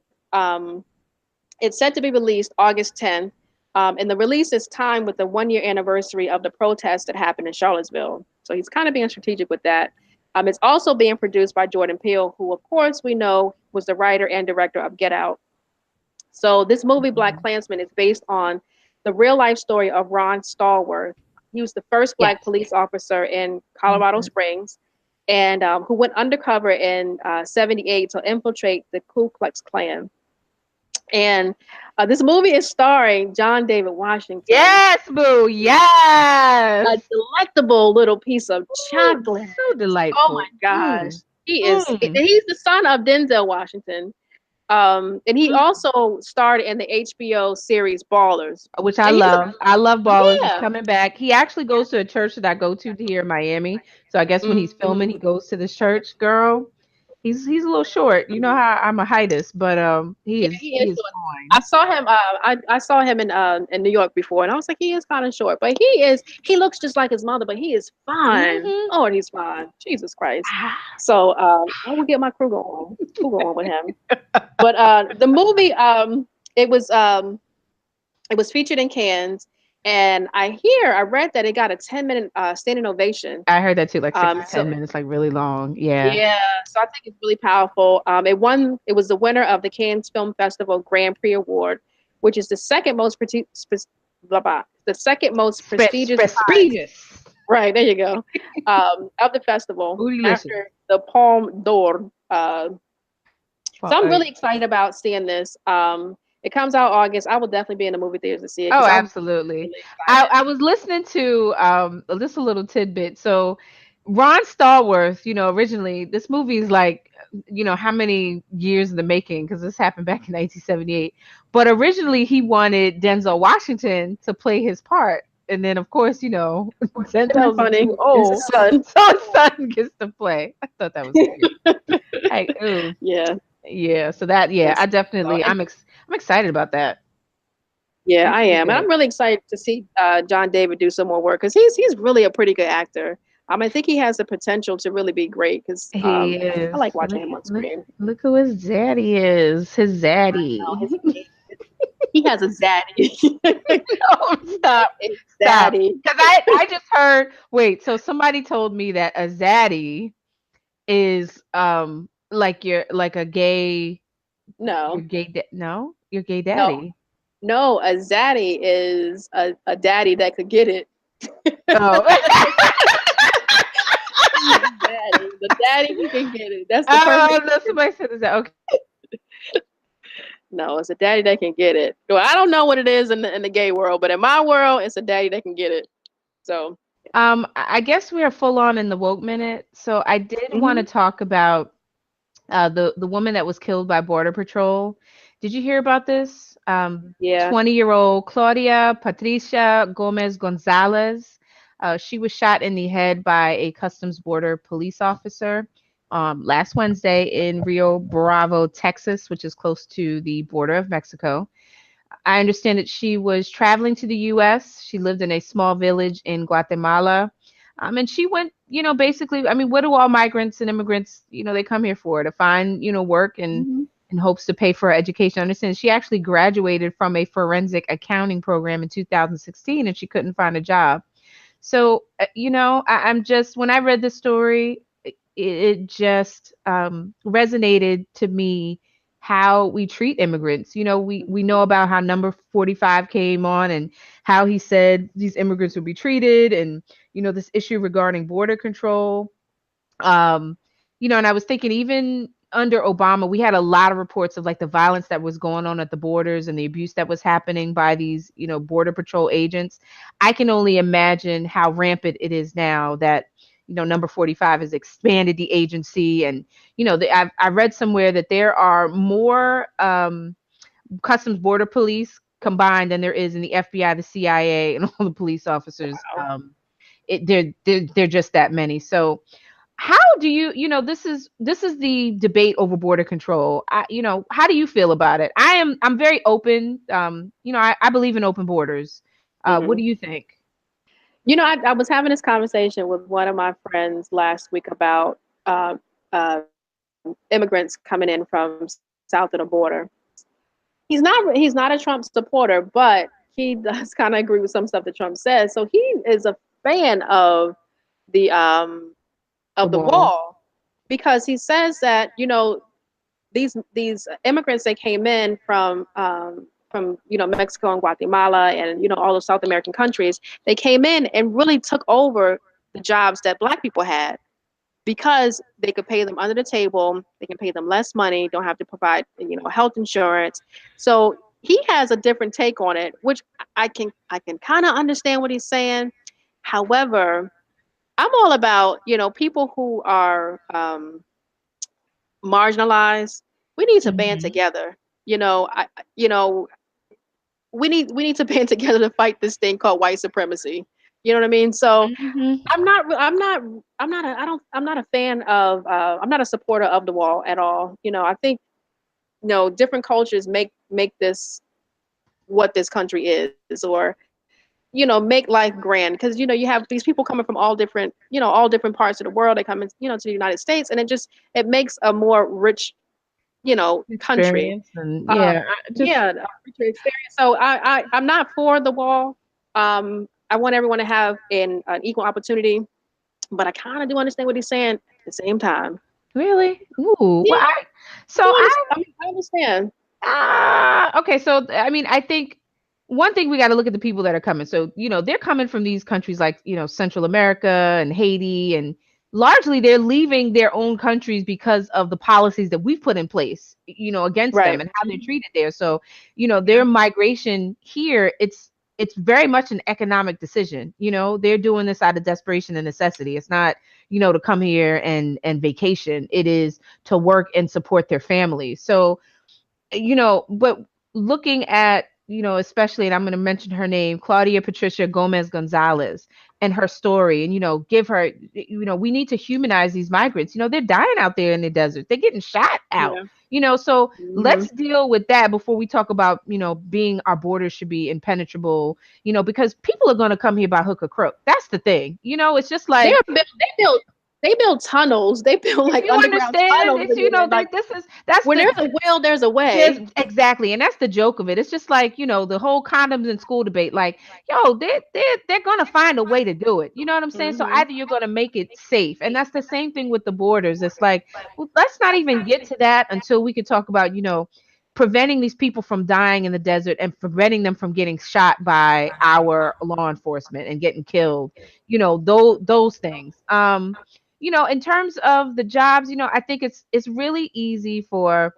It's set to be released August 10th. And the release is timed with the 1 year anniversary of the protests that happened in Charlottesville. So he's kind of being strategic with that. It's also being produced by Jordan Peele, who, of course, we know was the writer and director of Get Out. So this movie, Black Mhm. Klansman, is based on the real life story of Ron Stallworth. He was the first black Yes. police officer in Colorado Mhm. Springs, and who went undercover in '78 to infiltrate the Ku Klux Klan. And this movie is starring John David Washington, Yes, boo. Yes. a delectable little piece of Ooh, chocolate. so Oh my delightful. gosh, Mm. he is. Mm. He's the son of Denzel Washington. And he Mm. also starred in the HBO series Ballers. Which I And he's a love. I love Ballers. He's yeah. coming back. He actually goes to a church that I go to here in Miami. So I guess when he's filming, he Mm, goes to this church. Girl, he's a little short. You know how I'm a heightus, but yeah, he he is is short. I fine. saw him. I saw him in New York before, and I was like, he is kind of short, but he is. He looks just like his mother, but he is fine. Hmm. Oh, he's fine. Jesus Christ. So I will get my crew going with him. But the movie, it was featured in Cannes, and I read that it got a 10-minute standing ovation. I heard that too, like six to So 10 minutes, like really long. Yeah. yeah, so I think it's really powerful. It was the winner of the Cannes Film Festival Grand Prix Award, which is the second most blah, blah, the second most prestigious prize. Prestigious. Right, there you go. Of the festival Bootylicious. after the Palme d'Or. So Well, I'm really excited about seeing this. It comes out August. I will definitely be in the movie theaters to see it oh, because I'm absolutely. really excited. I was listening to just a little tidbit. So Ron Stallworth, originally this movie is like, how many years in the making, because this happened back in 1978. But originally he wanted Denzel Washington to play his part. And then of course, Isn't that Denzel's funny? too It's the old, sun. so his son gets to play. I thought that was cute. Hey, ooh, Yeah. yeah. So that, yeah, Yes. I So, definitely, I'm excited about that. yeah, That I should be am, and I'm good. really excited to see John David do some more work because he's really a pretty good actor. I think he has the potential to really be great because He I is. like watching him on screen. Look who his daddy is. His I know zaddy. he has a zaddy. Oh, stop. a Stop. zaddy. Because I just heard, wait, so somebody told me that a zaddy is like like a gay, your No, no, your gay no, daddy. no. A zaddy is a daddy that could get it. Oh. He's the daddy, the daddy who can get it. That's the Oh perfect. no, somebody said that. Okay. No, it's a daddy that can get it. Well, I don't know what it is in the gay world, but in my world, it's a daddy that can get it. So, I guess we are full on in the woke minute. So I did want to hmm talk about the woman that was killed by Border Patrol. Did you hear about this? yeah. 20-year-old Claudia Patricia Gomez Gonzalez. She was shot in the head by a Customs Border police officer last Wednesday in Rio Bravo, Texas, which is close to the border of Mexico. I understand that she was traveling to the US. She lived in a small village in Guatemala. And she went, basically, I mean, what do all migrants and immigrants, they come here for? To find, work and hmm in hopes to pay for her education. I understand she actually graduated from a forensic accounting program in 2016 and she couldn't find a job. So, I'm just, when I read the story, it just resonated to me how we treat immigrants. We know about how number 45 came on and how he said these immigrants would be treated and, this issue regarding border control. um and I was thinking even under Obama we had a lot of reports of like the violence that was going on at the borders and the abuse that was happening by these border patrol agents. I can only imagine how rampant it is now that number 45 has expanded the agency. And I read somewhere that there are more customs border police combined than there is in the FBI, the CIA, and all the police officers. Wow. They're just that many. So how do this is the debate over border control. How do you feel about it? I'm very open. I believe in open borders. What hmm do you think? I was having this conversation with one of my friends last week about immigrants coming in from south of the border. He's not a Trump supporter, but he does kind of agree with some stuff that Trump says. So he is a fan of The the wall. wall because he says that these immigrants that came in from Mexico and Guatemala and all the South American countries, they came in and really took over the jobs that Black people had because they could pay them under the table, they can pay them less money, don't have to provide health insurance. So he has a different take on it, which I can kind of understand what he's saying. However, I'm all about people who are marginalized. We need to band Hmm. together. You know we need to band together to fight this thing called white supremacy. You know what I mean? So Hmm. I'm not a fan of I'm not a supporter of the wall at all. I think different cultures make this what this country is, or make life grand, because you have these people coming from all different parts of the world. They come in to the United States, and it makes a more rich country. Experience and uh, yeah, just yeah, a richer experience. So I'm not for the wall. I want everyone to have an equal opportunity, but I kind of do understand what he's saying at the same time. really. Ooh, Yeah, well, so I mean, I understand. okay, so I mean, I think one thing we got to look at the people that are coming. So, they're coming from these countries like, Central America and Haiti, and largely they're leaving their own countries because of the policies that we've put in place, against them Right. and how they're Mhm. treated there. So, Yeah. their migration here, it's very much an economic decision. They're doing this out of desperation and necessity. It's not, to come here and vacation. It is to work and support their families. So, but looking at, especially, and I'm going to mention her name, Claudia Patricia Gomez Gonzalez, and her story, and, give her, we need to humanize these migrants. They're dying out there in the desert. They're getting shot out, Yeah. so hmm let's deal with that before we talk about, being our borders should be impenetrable, because people are going to come here by hook or crook. That's the thing. It's just like, They build tunnels. They build like you underground understand? tunnels It's, to get in. Like that's when the there's a will, there's a There's way. exactly, and that's the joke of it. It's just like, the whole condoms in school debate. Like, yo, they're gonna find a way to do it. You know what I'm saying? So hmm either you're gonna make it safe, and that's the same thing with the borders. It's like, well, let's not even get to that until we could talk about, preventing these people from dying in the desert and preventing them from getting shot by our law enforcement and getting killed. Those things. In terms of the jobs, I think it's really easy for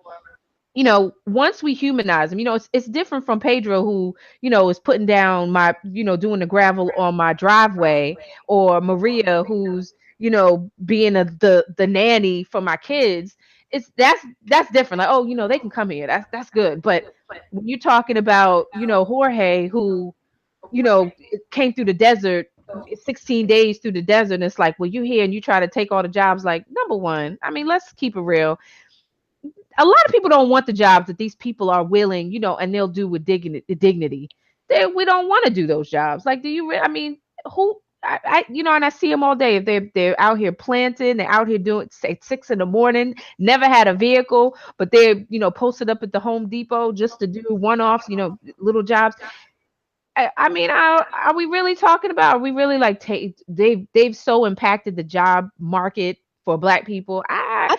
once we humanize them, it's different from Pedro, who, is putting down my, doing the gravel on my driveway, or Maria, who's, being the nanny for my kids. That's different. Like, oh, they can come here. That's good. But when you're talking about, Jorge, who, came through the desert, 16 days through the desert, and it's like, well, you here and you try to take all the jobs. Like, number one, I mean, let's keep it real. A lot of people don't want the jobs that these people are willing, and they'll do with dignity. We don't want to do those jobs. Like, do you? I mean, who? And I see them all day. If they're out here planting, they're out here doing, say, 6 in the morning. Never had a vehicle, but they're, posted up at the Home Depot just to do one-offs, little jobs. I mean, are we really talking about? Are we really like they've so impacted the job market for Black people? I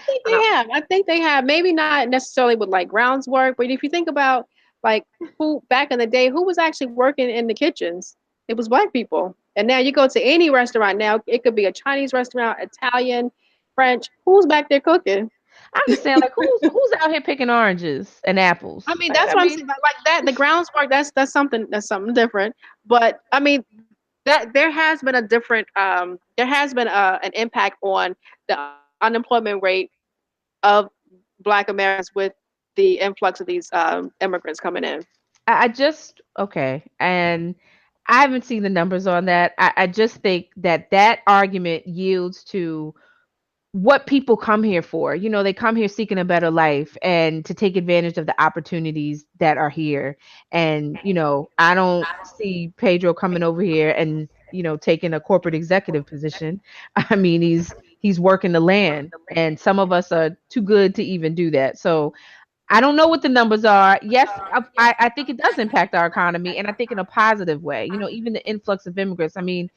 think they have. Maybe not necessarily with like grounds work, but if you think about like who back in the day, who was actually working in the kitchens? It was Black people. And now you go to any restaurant now, it could be a Chinese restaurant, Italian, French. Who's back there cooking? I'm just saying, like, who's out here picking oranges and apples? I mean, Like, that's I what I'm mean, saying. Like that, the grounds work. That's something different. But I mean, that there has been a different there has been an impact on the unemployment rate of Black Americans with the influx of these immigrants coming in. I just okay, and I haven't seen the numbers on that. I just think that argument yields to what people come here for. They come here seeking a better life and to take advantage of the opportunities that are here. And, I don't see Pedro coming over here and, taking a corporate executive position. I mean, he's working the land, and some of us are too good to even do that. So I don't know what the numbers are. Yes, I think it does impact our economy, and I think in a positive way. Even the influx of immigrants. I mean,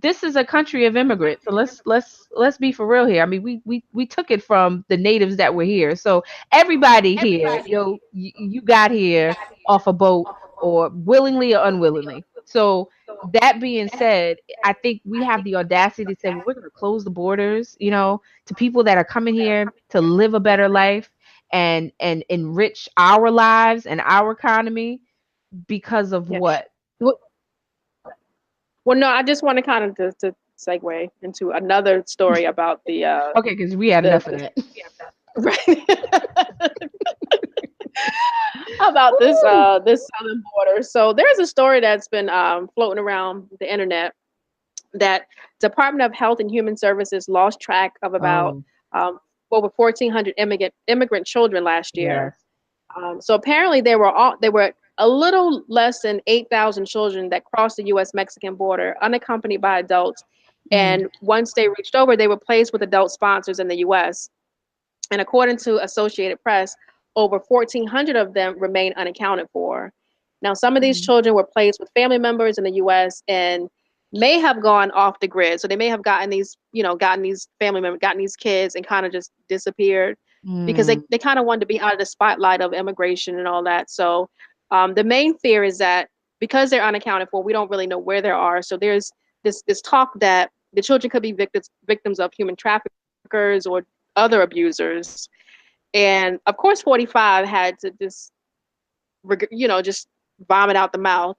this is a country of immigrants. So let's be for real here. I mean, we took it from the natives that were here. So everybody here, you got here off a boat, or willingly or unwillingly. So that being said, I think we have the audacity to say, well, we're going to close the borders, to people that are coming here to live a better life and enrich our lives and our economy because of Yeah. what? Well, well, no, I just want to kind of to segue into another story about Okay, because we had enough of the that. right. About this Woo! this southern border. So there's a story that's been floating around the internet that Department of Health and Human Services lost track of about Oh, um, over 1,400 immigrant children last year. yes. So apparently they were a little less than 8,000 children that crossed the U.S. Mexican border unaccompanied by adults. Mm, And once they reached over, they were placed with adult sponsors in the U.S. And according to Associated Press, over 1,400 of them remain unaccounted for. Now, some of these mm, children were placed with family members in the U.S. and may have gone off the grid. So they may have gotten these, gotten these family members, gotten these kids and kind of just disappeared because mm, they kind of wanted to be out of the spotlight of immigration and all that. So the main fear is that because they're unaccounted for, we don't really know where they are. So there's this talk that the children could be victims of human traffickers or other abusers. And of course, 45 had to just, just vomit out the mouth.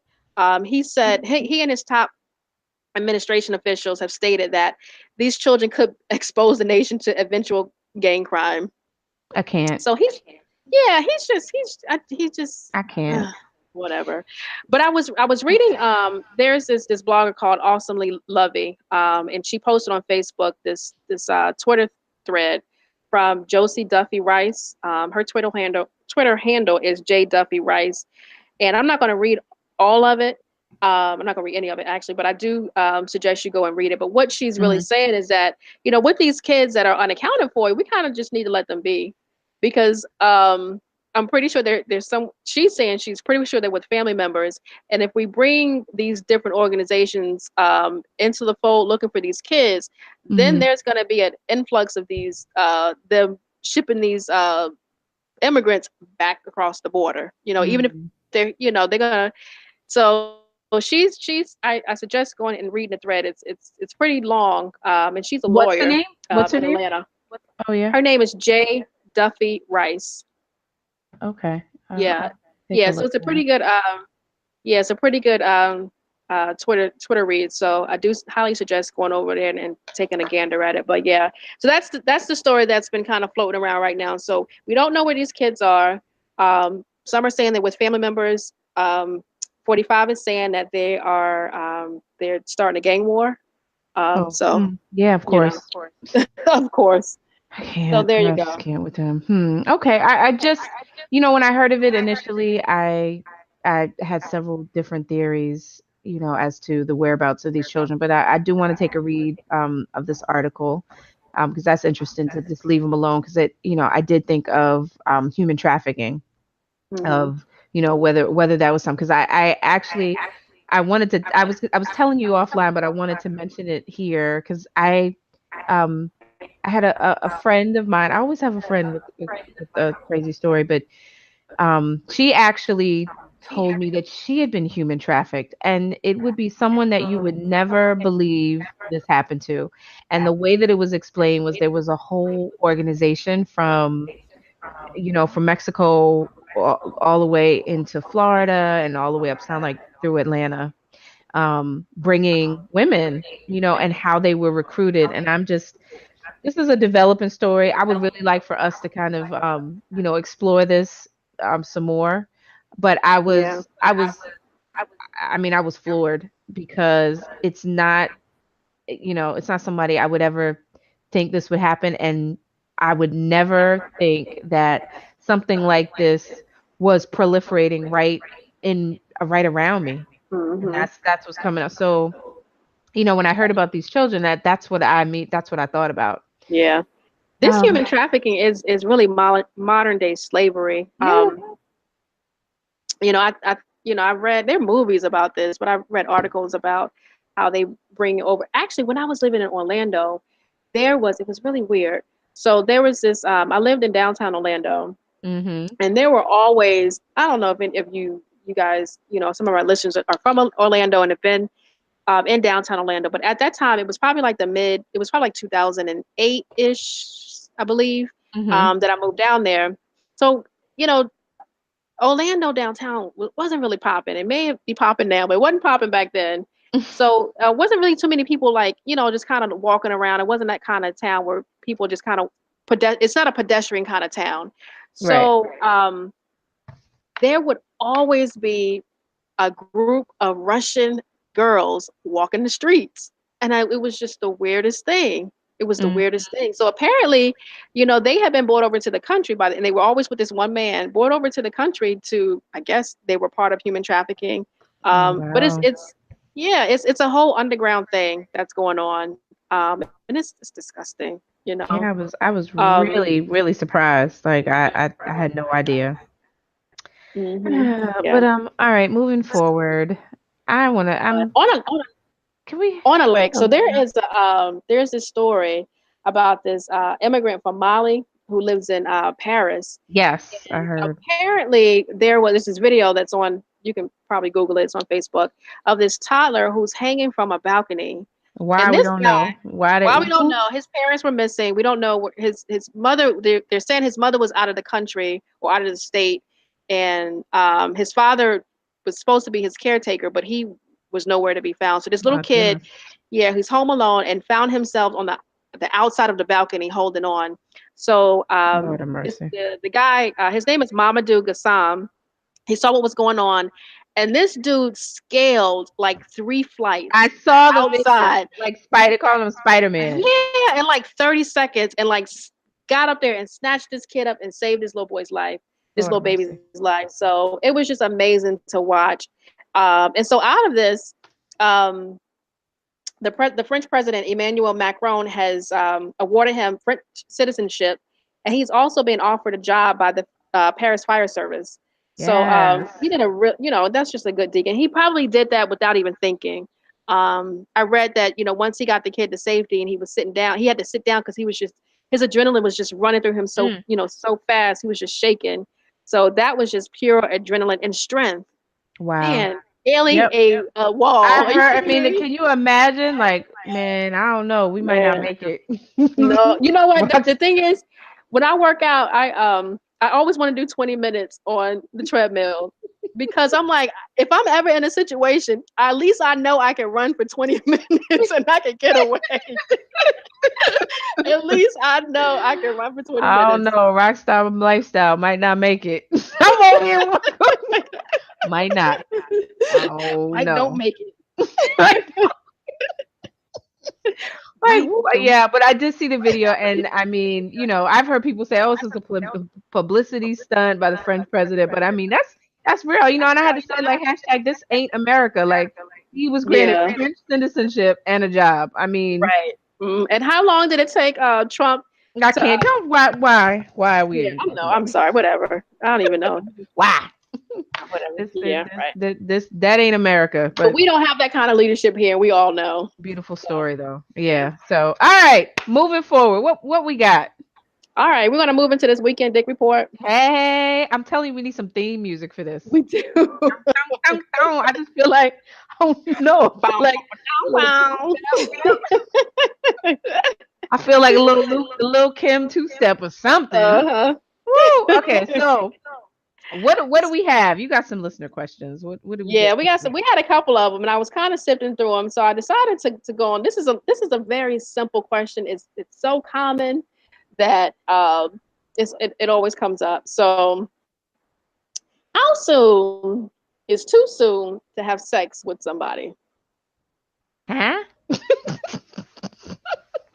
He said he and his top administration officials have stated that these children could expose the nation to eventual gang crime. I can't. So yeah, he's just I can't. whatever. But I was reading there's this blogger called Awesomely Lovey, and she posted on Facebook this Twitter thread from Josie Duffy Rice. Her Twitter handle is J Duffy Rice, and I'm not going to read all of it. I'm not going to read any of it actually, but I do suggest you go and read it. But what she's really Hmm. saying is that, with these kids that are unaccounted for, we kind of just need to let them be, because I'm pretty sure there's some. She's saying she's pretty sure they're with family members, and if we bring these different organizations into the fold looking for these kids, then Hmm. there's going to be an influx of these them shipping these immigrants back across the border. Even if Hmm. they're gonna. So I suggest going and reading the thread. It's pretty long, and she's a lawyer What's the name? in What's her name? Atlanta. Oh yeah. Her name is J Duffy Rice. Okay. Yeah. I'll take a Yeah, so look it's a now. pretty good yeah, it's a pretty good Twitter read. So I do highly suggest going over there and taking a gander at it. But yeah, so that's the story that's been kind of floating around right now. So we don't know where these kids are. Some are saying they're with family members. 45 is saying that they're starting a gang war. Oh, So yeah, of you know, course. of course. I So can't. there you I just go. can't with him. Okay. I just, when I heard of it initially, I had several different theories, as to the whereabouts of these children. But I do want to take a read of this article, because that's interesting to just leave them alone. Because I did think of human trafficking, Hmm. of whether that was something. Because I actually I wanted to I was telling you offline, but I wanted to mention it here because um I had a friend of mine. I always have a friend with a crazy story, but she actually told me that she had been human trafficked, and it would be someone that you would never believe this happened to. And the way that it was explained was there was a whole organization from Mexico all the way into Florida and all the way up sound like through Atlanta, bringing women, and how they were recruited. And this is a developing story. I would really like for us to kind of, explore this some more. But Yeah. I was floored because it's not somebody I would ever think this would happen. And I would never think that something like this was proliferating right around me. And Hmm. that's what's coming up. So, when I heard about these children, that's what that's what I thought about. Yeah. This Um, human trafficking is really modern day slavery. yeah. I read there are movies about this, but I read articles about how they bring over. Actually, when I was living in Orlando, it was really weird. So there was this. I lived in downtown Orlando, Mhm. and there were always. I don't know if you guys, some of our listeners are from Orlando and have been in downtown Orlando, but at that time it was probably like it was probably like 2008 ish, I believe, Mhm. that I moved down there. So you know, Orlando downtown wasn't really popping. It may be popping now, but it wasn't popping back then. So wasn't really too many people like just kind of walking around. It wasn't that kind of town where people just kind of it's not a pedestrian kind of town. Right. So there would always be a group of Russian girls walking the streets. And it was just the weirdest thing. It was the Mm. weirdest thing. So apparently, they had been brought over to the country and they were always with this one man, brought over to the country I guess they were part of human trafficking. Oh But wow. yeah, it's a whole underground thing that's going on. And it's disgusting. Yeah, I was Um, really really surprised. Like I had no idea. mhm, yeah. But all right, moving forward. I want to But can we on a lake. oh, So there's this story about this immigrant from Mali who lives in Paris. yes, I And heard. apparently there's this video that's on. You can probably Google it. It's on Facebook of this toddler who's hanging from a balcony. Why And we this don't guy, know. Why well, we did don't who? know. His parents were missing. We don't know where his mother. They're saying his mother was out of the country or out of the state, and his father was supposed to be his caretaker, but he was nowhere to be found. So this little My kid, goodness. yeah, he's home alone and found himself on the outside of the balcony holding on. So Lord have mercy. the guy, his name is Mamadou Gassam. He saw what was going on, and this dude scaled like 3 flights I saw the video. outside. Like Spider calling him Spider-Man. Yeah, in like 30 seconds, and like got up there and snatched this kid up and saved this little boy's life, this Lord little have baby's mercy. life. So it was just amazing to watch. And so out of this, um, the French president Emmanuel Macron has awarded him French citizenship, and he's also been offered a job by the Paris Fire Service. So he Yes. did a real, that's just a good dig, and he probably did that without even thinking. I read that once he got the kid to safety and he was sitting down, he had to sit down because he was just his adrenaline was just running through him so Mm. so fast, he was just shaking. So that was just pure adrenaline and strength. Wow. Man, scaling Yep. a wall. I Are you heard. I kidding mean, me? can you imagine? Like, man, I don't know. We might not Man. make it. No, you know what? The Watch. thing is, when I work out, I always want to do 20 minutes on the treadmill because I'm like, if I'm ever in a situation, at least I know I can run for 20 minutes and I can get away. At least I know I can run for 20 I don't minutes. know. Rock star lifestyle might not make it. I'm over here. Might not. Oh Like, don't no. make it. Like, Might don't. yeah, but I did see the video, and I mean, I've heard people say, "Oh, this is a publicity stunt by the French president," but I mean, that's real, and I had to say, like, hashtag this ain't America. Like, he was granted Yeah. French citizenship and a job. I mean, Right. And how long did it take Trump I to can't go. Why are we yeah, even I know. talking about I'm it? sorry, whatever. I don't even know. Why? Whatever. This, this, Yeah, right. that ain't America. But But we don't have that kind of leadership here, and we all know. beautiful So, story, though. yeah. Yeah. So, all right, moving forward. What we got? All right, we're gonna move into this weekend dick report. Hey, I'm telling you, we need some theme music for this. We do. I just feel like I don't know. I feel Bow, like a little bow, I feel like a little Luke, a little Kim two step or something. uh-huh. Woo! Okay, so what do we have? You got some listener questions. What do we Yeah, get? we got some. We had a couple of them, and I was kind of sifting through them, so I decided to go on. This is a very simple question. It's so common that it always comes up. So, how soon is too soon to have sex with somebody? Huh?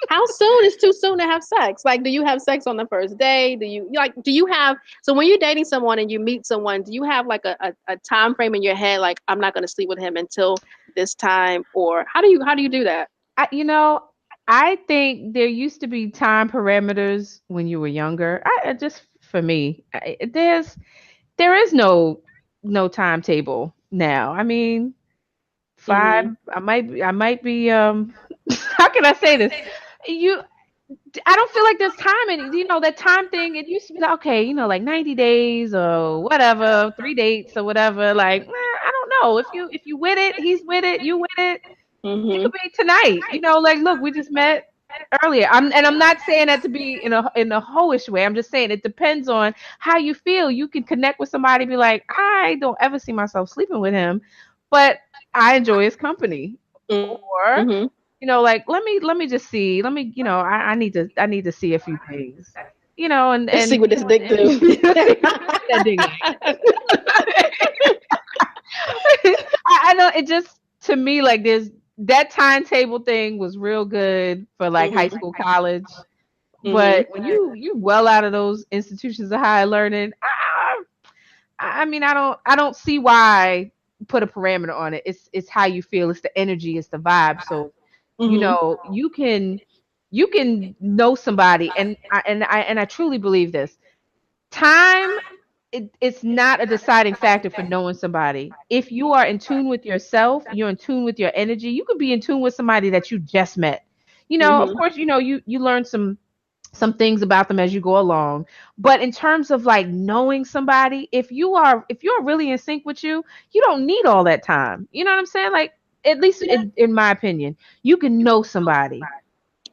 How soon is too soon to have sex? Like, do you have sex on the first day? Do you have, so when you're dating someone and you meet someone, do you have like a time frame in your head, like I'm not gonna sleep with him until this time? Or how do you do that? I, you know, I think there used to be time parameters when you were younger. Just for me, there is no timetable now. I mean, five. Mm-hmm. I might be. How can I say this? You I don't feel like there's time in that time thing. It used to be like, okay, like 90 days or whatever, 3 dates or whatever. Like, I don't know. If you with it, he's with it, you with it. It Mm-hmm. could be tonight. Like, look, we just met earlier. I'm not saying that to be in a hoish way. I'm just saying it depends on how you feel. You can connect with somebody, be like, I don't ever see myself sleeping with him, but I enjoy his company. Mm-hmm. Or like, let me just see. Let me, I need to see a few things. And Let's see what this dick do. see what that ding like. I know it just to me like there's that timetable thing was real good for like high Mm-hmm. school, college, Mm-hmm. but when you well out of those institutions of higher learning, I mean I don't see why put a parameter on it. It's how you feel, it's the energy, it's the vibe. So Mm-hmm. you can know somebody, and I truly believe this. Time, it's not a deciding factor for knowing somebody. If you are in tune with yourself, you're in tune with your energy. You could be in tune with somebody that you just met. Of Mm-hmm. course, you learn some things about them as you go along. But in terms of like knowing somebody, if you're really in sync with you don't need all that time. You know what I'm saying? Like, at least in my opinion, you can know somebody,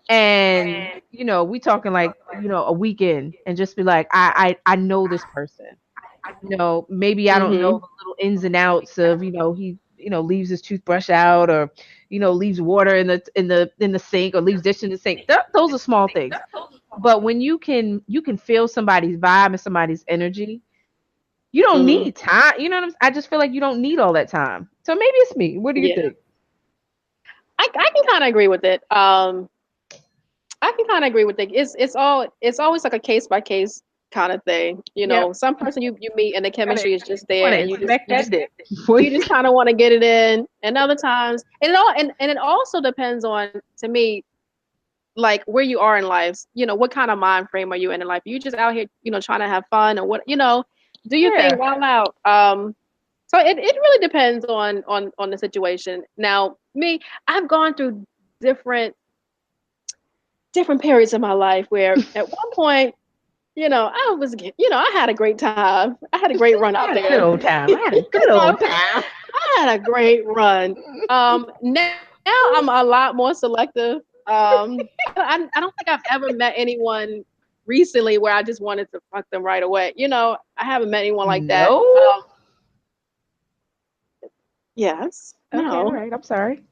and we talking like a weekend, and just be like, I know this person. Maybe I don't know Mm-hmm. the little ins and outs of, he leaves his toothbrush out, or leaves water in the sink, or leaves dish in the sink. Those are small things. But when you can feel somebody's vibe and somebody's energy, you don't Mm-hmm. need time. You know what I just feel like you don't need all that time. So maybe it's me. What do you Yeah. think? I can kind of agree with it. I can kind of agree with it. It's always like a case by case kind of thing. Yep. Some person you meet and the Gotta chemistry is just want there, to and inspect that dick before you just kind of want to get it in. And other times, and it also depends on, to me, like where you are in life. What kind of mind frame are you in life? Are you just out here, trying to have fun, or what? Do you Yeah. think while out? So it really depends on the situation. Now, me, I've gone through different different periods of my life where at one point, I had a great time. I had a great run I out had a good there. old time. I had a good So old time. I had a great run. Now I'm a lot more selective. I don't think I've ever met anyone. recently where I just wanted to fuck them right away. I haven't met anyone like that. No. Yes. Okay, all No. right. I'm sorry.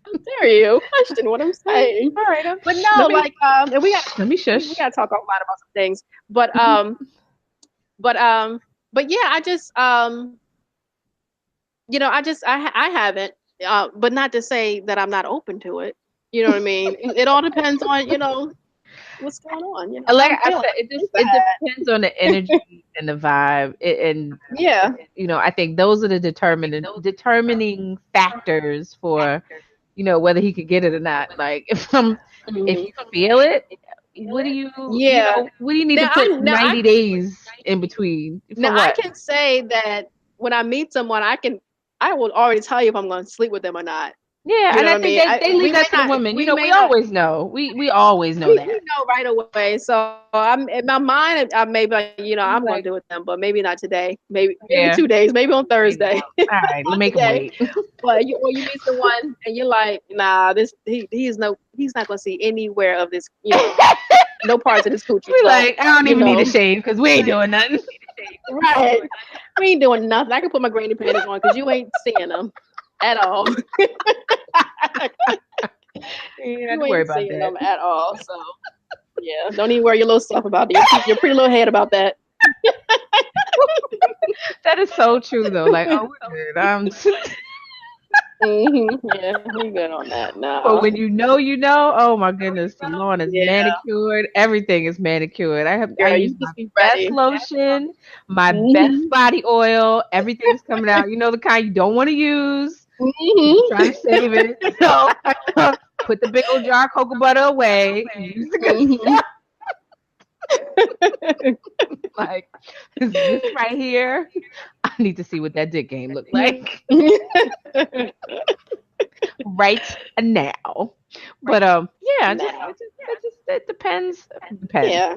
How dare you question what I'm saying? All right. But Let no, me like and let me we shush. gotta talk a lot about some things. But but yeah, I just I haven't, but not to say that I'm not open to it. You know what I mean? It all depends on what's going on. How Like I'm I feeling. said, it depends on the energy and the vibe, and Yeah. I think those are the determining factors for whether he could get it or not. Like if Hmm. you feel it, what do you Yeah. what do you need to Now put now I 90 days in between for now I what? can say that when I meet someone, I will already tell you if I'm going to sleep with them or not. Yeah, You and know I what I think mean? they leave that to the women. We always know. We always know We that. know right away. So I'm in my mind. I may be like, I'm gonna do it with them, but maybe not today. Maybe Yeah. 2 days. Maybe on Maybe. Thursday. All right, let's Not make him today. wait. But you meet someone and you're like, nah, he's not gonna see anywhere of this. No parts of this coochie. We So like, I don't you even need know, to shave because we ain't doing nothing. right? We ain't doing nothing. I can put my granny panties on because you ain't seeing them at all. You ain't have You to worry ain't about seeing that. them at all. So yeah, don't even worry your little self about it. Your pretty little head about that. That is so true though. Like, oh, we're good. Yeah, we good on that. No. But when you know, oh my goodness, the lawn is Yeah, manicured. Everything is manicured. I girl, use you my just be best ready. lotion, my best Mhm. body oil. Everything's coming out. You know the kind you don't want to use because you're trying Mhm. to save it. So put the big old jar of cocoa butter away. Use the good Mhm. stuff. Like this right here. I need to see what that dick game look like right now. But yeah, just Now. it depends. Depends. Yeah.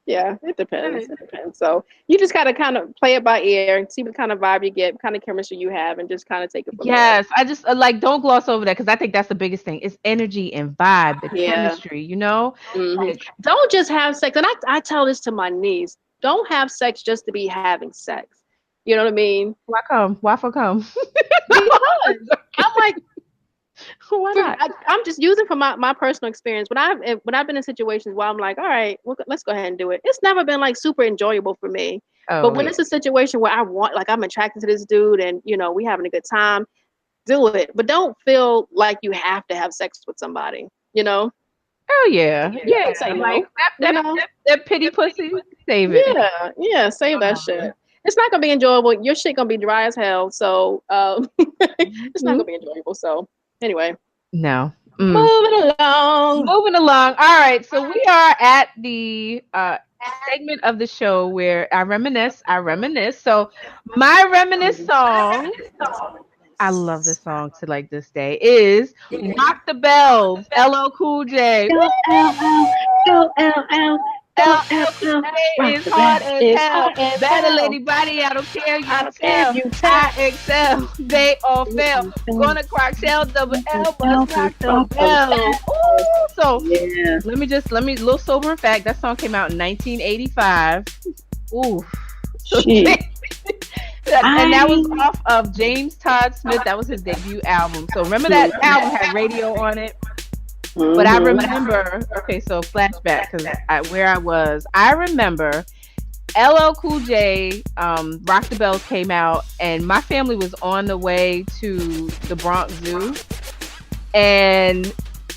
Yeah, it depends. It depends. So you just gotta kind of play it by ear and see what kind of vibe you get, what kind of chemistry you have, and just kind of take it from there. Yes, I just like don't gloss over that because I think that's the biggest thing. It's energy and vibe, the Yeah. chemistry. Hmm. Like Don't just have sex. And I tell this to my niece. Don't have sex just to be having sex. You know what I mean? why come? Why for come? Because I'm like, Why not? I'm just using from my personal experience. When I've been in situations where I'm like, all right, let's go ahead and do it. It's never been like super enjoyable for me. But Oh when yeah. it's a situation where like I'm attracted to this dude and we having a good time, do it. But don't feel like you have to have sex with somebody. You know, Oh yeah. you Yeah. can say Like no. that You know, that pity pussy. Save it. yeah, yeah. Save that Uh, shit. It's not gonna be enjoyable. Your shit gonna be dry as hell. So it's not mhm. gonna be enjoyable. So anyway, No. Mm. moving along. Moving along. All right. So we are at the segment of the show where I reminisce. I reminisce. So my reminisce song, I love this song to like this day, is Rock the Bells, LL Cool J. Woo! Go L L, go L L, go L LL Cool L. J Rock is the hard bell as is hell. hard as Better hell. lady body, I don't care, you I can don't care if tell. you I tell. excel, they all fail. Gonna crock shell, double L, must rock the bells. Ooh, so Yeah. let me little sobering fact. That song came out in 1985. Ooh. So She. and that was I. off of James Todd Smith. That was his debut album. So remember that album had radio on it. But I Mm-hmm. remember, okay, so flashback because where I was, I remember LL Cool J, Rock the Bells came out, and my family was on the way to the Bronx Zoo, and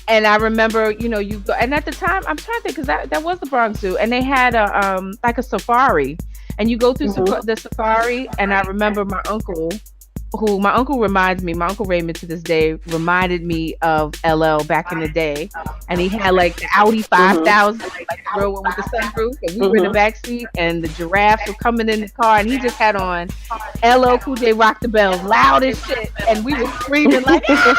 I remember, you go, and at the time, I'm trying to think, because that was the Bronx Zoo, and they had a like a safari, and you go through Mm-hmm. the safari, and I remember my uncle, who my uncle reminds me, my uncle Raymond to this day reminded me of LL back in the day, and he had like the Audi Mm-hmm. 5000, like the real one with the sunroof, and we were in the Mm-hmm. back seat, and the giraffes were coming in the car, and he just had on LL Cool J Rock the Bells, loud as shit, and we were screaming like, ah!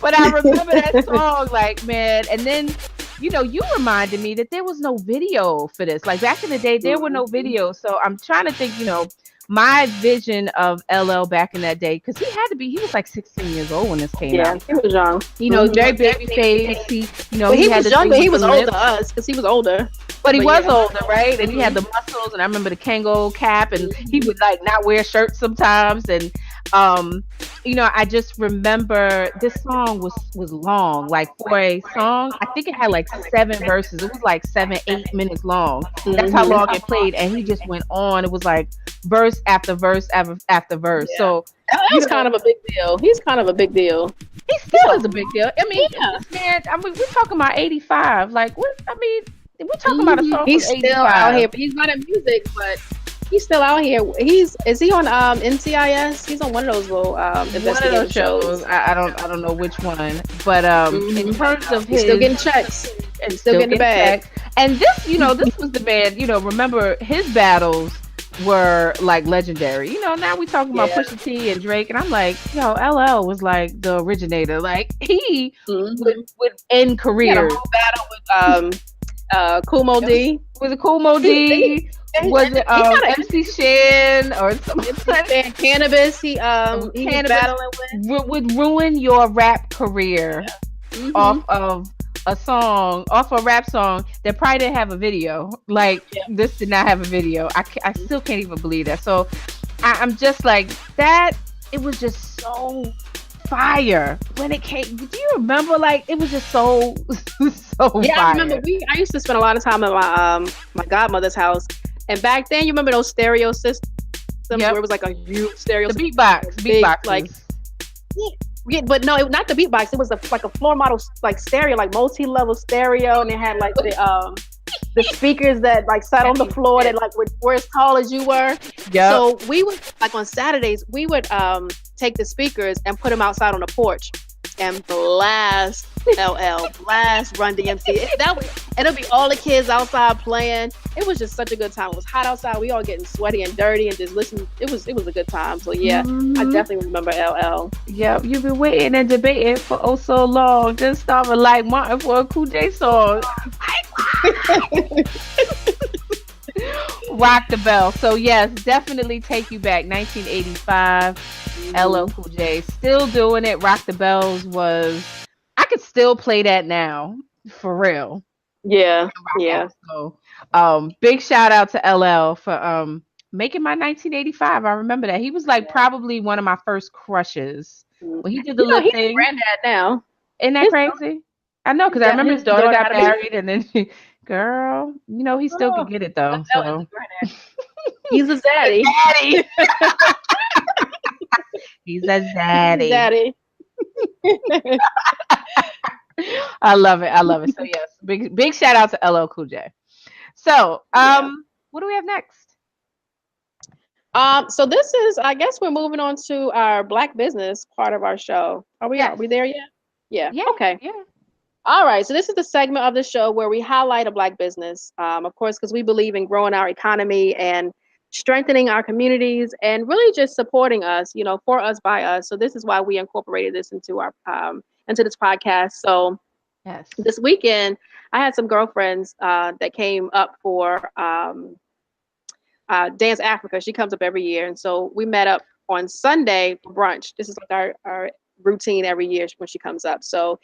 But I remember that song, like, man, and then. You reminded me that there was no video for this. Like back in the day, there were no videos. So I'm trying to think, my vision of LL back in that day, because he was like 16 years old when this came Yeah, out. he was young. Very baby face. But He he had was the younger. thing He with the was older than lips. us because he was older. But he But was yeah. older, right? And he had Hmm. the muscles, and I remember the Kango cap, and he would like not wear shirts sometimes. And um, I just remember this song was long. Like for a song, I think it had like 7 verses. It was like 7, 8 minutes long. That's how Hmm. long it played, and he just went on. It was like verse after verse after verse. Yeah. So, That you was know, kind of a big deal. He's kind of a big deal. he still is a big deal. I mean, Yeah. this man. I mean, we're talking about 85. Like, what? I mean, we're talking about a Hmm. song from He's still out 85. here, but he's not in music. But he's still out here. Is he on NCIS? He's on one of those little One of those investigative shows. shows. I don't know which one, but in Hmm. terms of He's still his, getting checks. and He's still still getting the getting bag. checked. And this was the man. Remember his battles were like legendary. Now we talking about Yeah. Pusha T and Drake, and I'm like, LL was like the originator. Like he would Hmm. would end He had a careers. whole battle with Kumo It was D. was it Cool Mo D? Was it He got a MC Shan or something? and cannabis. He was Cannabis battling with. would ruin your rap career Hmm. off of off a rap song that probably didn't have a video. Like Yeah. this did not have a video. I still can't even believe that. So I'm just like that. It was just so fire when it came. Do you remember? Like it was just so so Yeah, I remember fire. I used to spend a lot of time at my godmother's house, and back then you remember those stereo systems where Yep. it was like a huge stereo The system, big beatboxes. like yeah, but no, not the beatbox. It was like a floor model like stereo, like multi-level stereo, and it had like the speakers that like sat on the floor that like were as tall as you were. Yep. So we would like on Saturdays we would take the speakers and put them outside on the porch and blast LL, blast Run DMC. It'll be all the kids outside playing. It was just such a good time. It was hot outside. We all getting sweaty and dirty and just listening. It was a good time. So yeah, I Mhm. definitely remember LL. Yep, you've been waiting and debating for oh so long. Just start with like Martin for a Cool J song. Rock the Bell. So yes, definitely take you back. 1985. LL Cool J still doing it. Rock the Bells was. I could still play that now for real. Yeah, Rock yeah, out. So, big shout out to LL for making my 1985. I remember that he was like probably one of my first crushes when he did the lip he's a thing. granddad now. Isn't that His crazy? I know because I remember his his daughter daughter got had a baby. married, and then girl, he still Oh, could get it though. LL is So a granddad. He's a zaddy. daddy, he's a He's a zaddy. zaddy. I love it. I love it. So yes, big shout out to LL Cool J. So Yeah. what do we have next? So this is, I guess we're moving on to our Black business part of our show. Are Yes. we there yet? Yeah. Yeah. Okay. Yeah. All right. So this is the segment of the show where we highlight a Black business. Of course, because we believe in growing our economy and strengthening our communities and really just supporting us, for us, by us. So this is why we incorporated this into our into this podcast. So Yes. this weekend, I had some girlfriends that came up for Dance Africa. She comes up every year. And so we met up on Sunday for brunch. This is like our routine every year when she comes up. So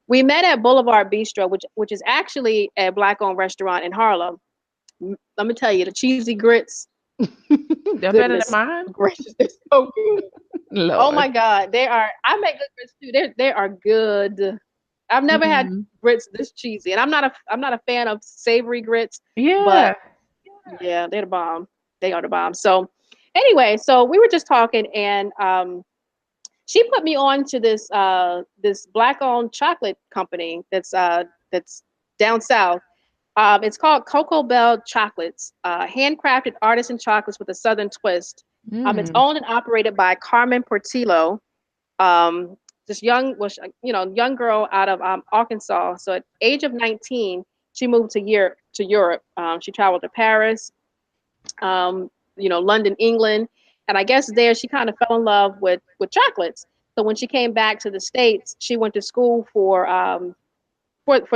we met at Boulevard Bistro, which is actually a Black-owned restaurant in Harlem. Let me tell you, the cheesy grits, They're better than goodness mine. gracious, they're so good. Oh Lord. my God, they are. I make good grits too. They are good. I've never had Mhm. grits this cheesy, and I'm not a fan of savory grits, but Yeah. yeah, they're the bomb. They are the bomb. So anyway, so we were just talking, and she put me on to this Black-owned chocolate company that's down south. It's called Cocoa Bell Chocolates, handcrafted artisan chocolates with a southern twist. It's Mm. owned and operated by Carmen Portillo, um, this young girl out of Arkansas. So at age of 19, she moved to Europe. She traveled to Paris, London, England, and I guess there she kind of fell in love with chocolates. So when she came back to the States, she went to school for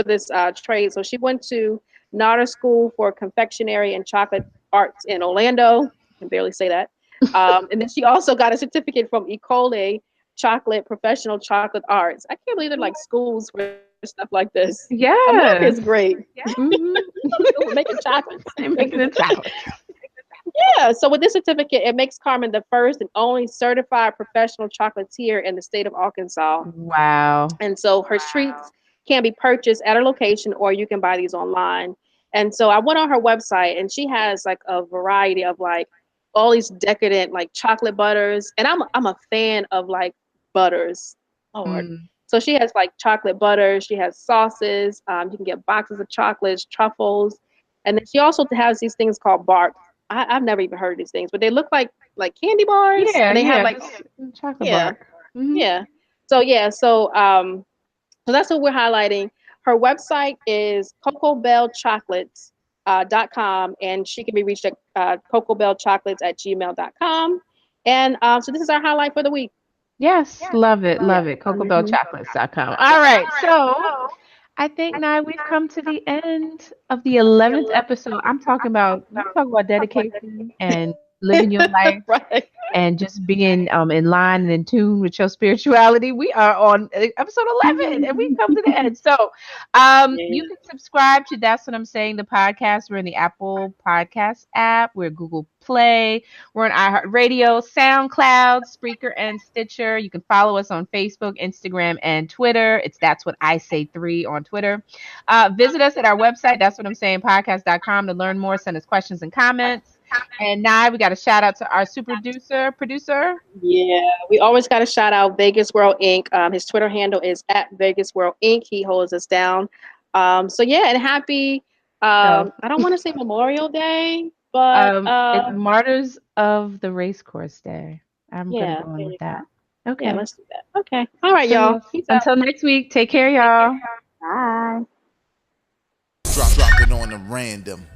this trade. So she went to Nauder School for Confectionery and Chocolate Arts in Orlando. I can barely say that. And then she also got a certificate from Ecole Chocolate Professional Chocolate Arts. I can't believe they're like schools for stuff like this. America is Yes. great. Hmm. We're making chocolates. They're making the chocolate. Yeah. So with this certificate, it makes Carmen the first and only certified professional chocolatier in the state of Arkansas. Wow. And so her treats can be purchased at her location or you can buy these online. And so I went on her website and she has like a variety of like all these decadent like chocolate butters. And I'm a fan of like butters. Lord. Mm. So she has like chocolate butter, she has sauces, you can get boxes of chocolates, truffles, and then she also has these things called bark. I've never even heard of these things, but they look like candy bars, Yeah, and they have yeah. like Just chocolate yeah, bark. Hmm. yeah. So that's what we're highlighting. Her website is cocobellchocolates.com, and she can be reached at cocobellchocolates@gmail.com. And so this is our highlight for the week. Yes, love it, Yeah. love it. Hmm. CocoBellChocolates.com. All right, so I think now we've come to the end of the 11th episode. I'm talking about, you talk about dedication and living your life Right. and just being in line and in tune with your spirituality. We are on episode 11 and we've come to the end. So you Yeah. can subscribe to That's What I'm Saying, the podcast. We're in the Apple Podcast app. We're Google Play. We're on iHeartRadio, SoundCloud, Spreaker, and Stitcher. You can follow us on Facebook, Instagram, and Twitter. It's That's What I Say 3 on Twitter. Visit us at our website, that's what I'm saying, podcast.com to learn more. Send us questions and comments. And now we got a shout out to our super producer. Yeah, we always got to shout out Vegas World Inc. His Twitter handle is at Vegas World Inc. He holds us down. So yeah, and happy. So, I don't want to say Memorial Day, but it's Martyrs of the Racecourse Day. I'm gonna yeah, go on there with you that. go. Yeah, Okay. let's do that. Okay. All right, So y'all. yes. Peace out. Until next week, take care, y'all. Bye. Drop it on the random.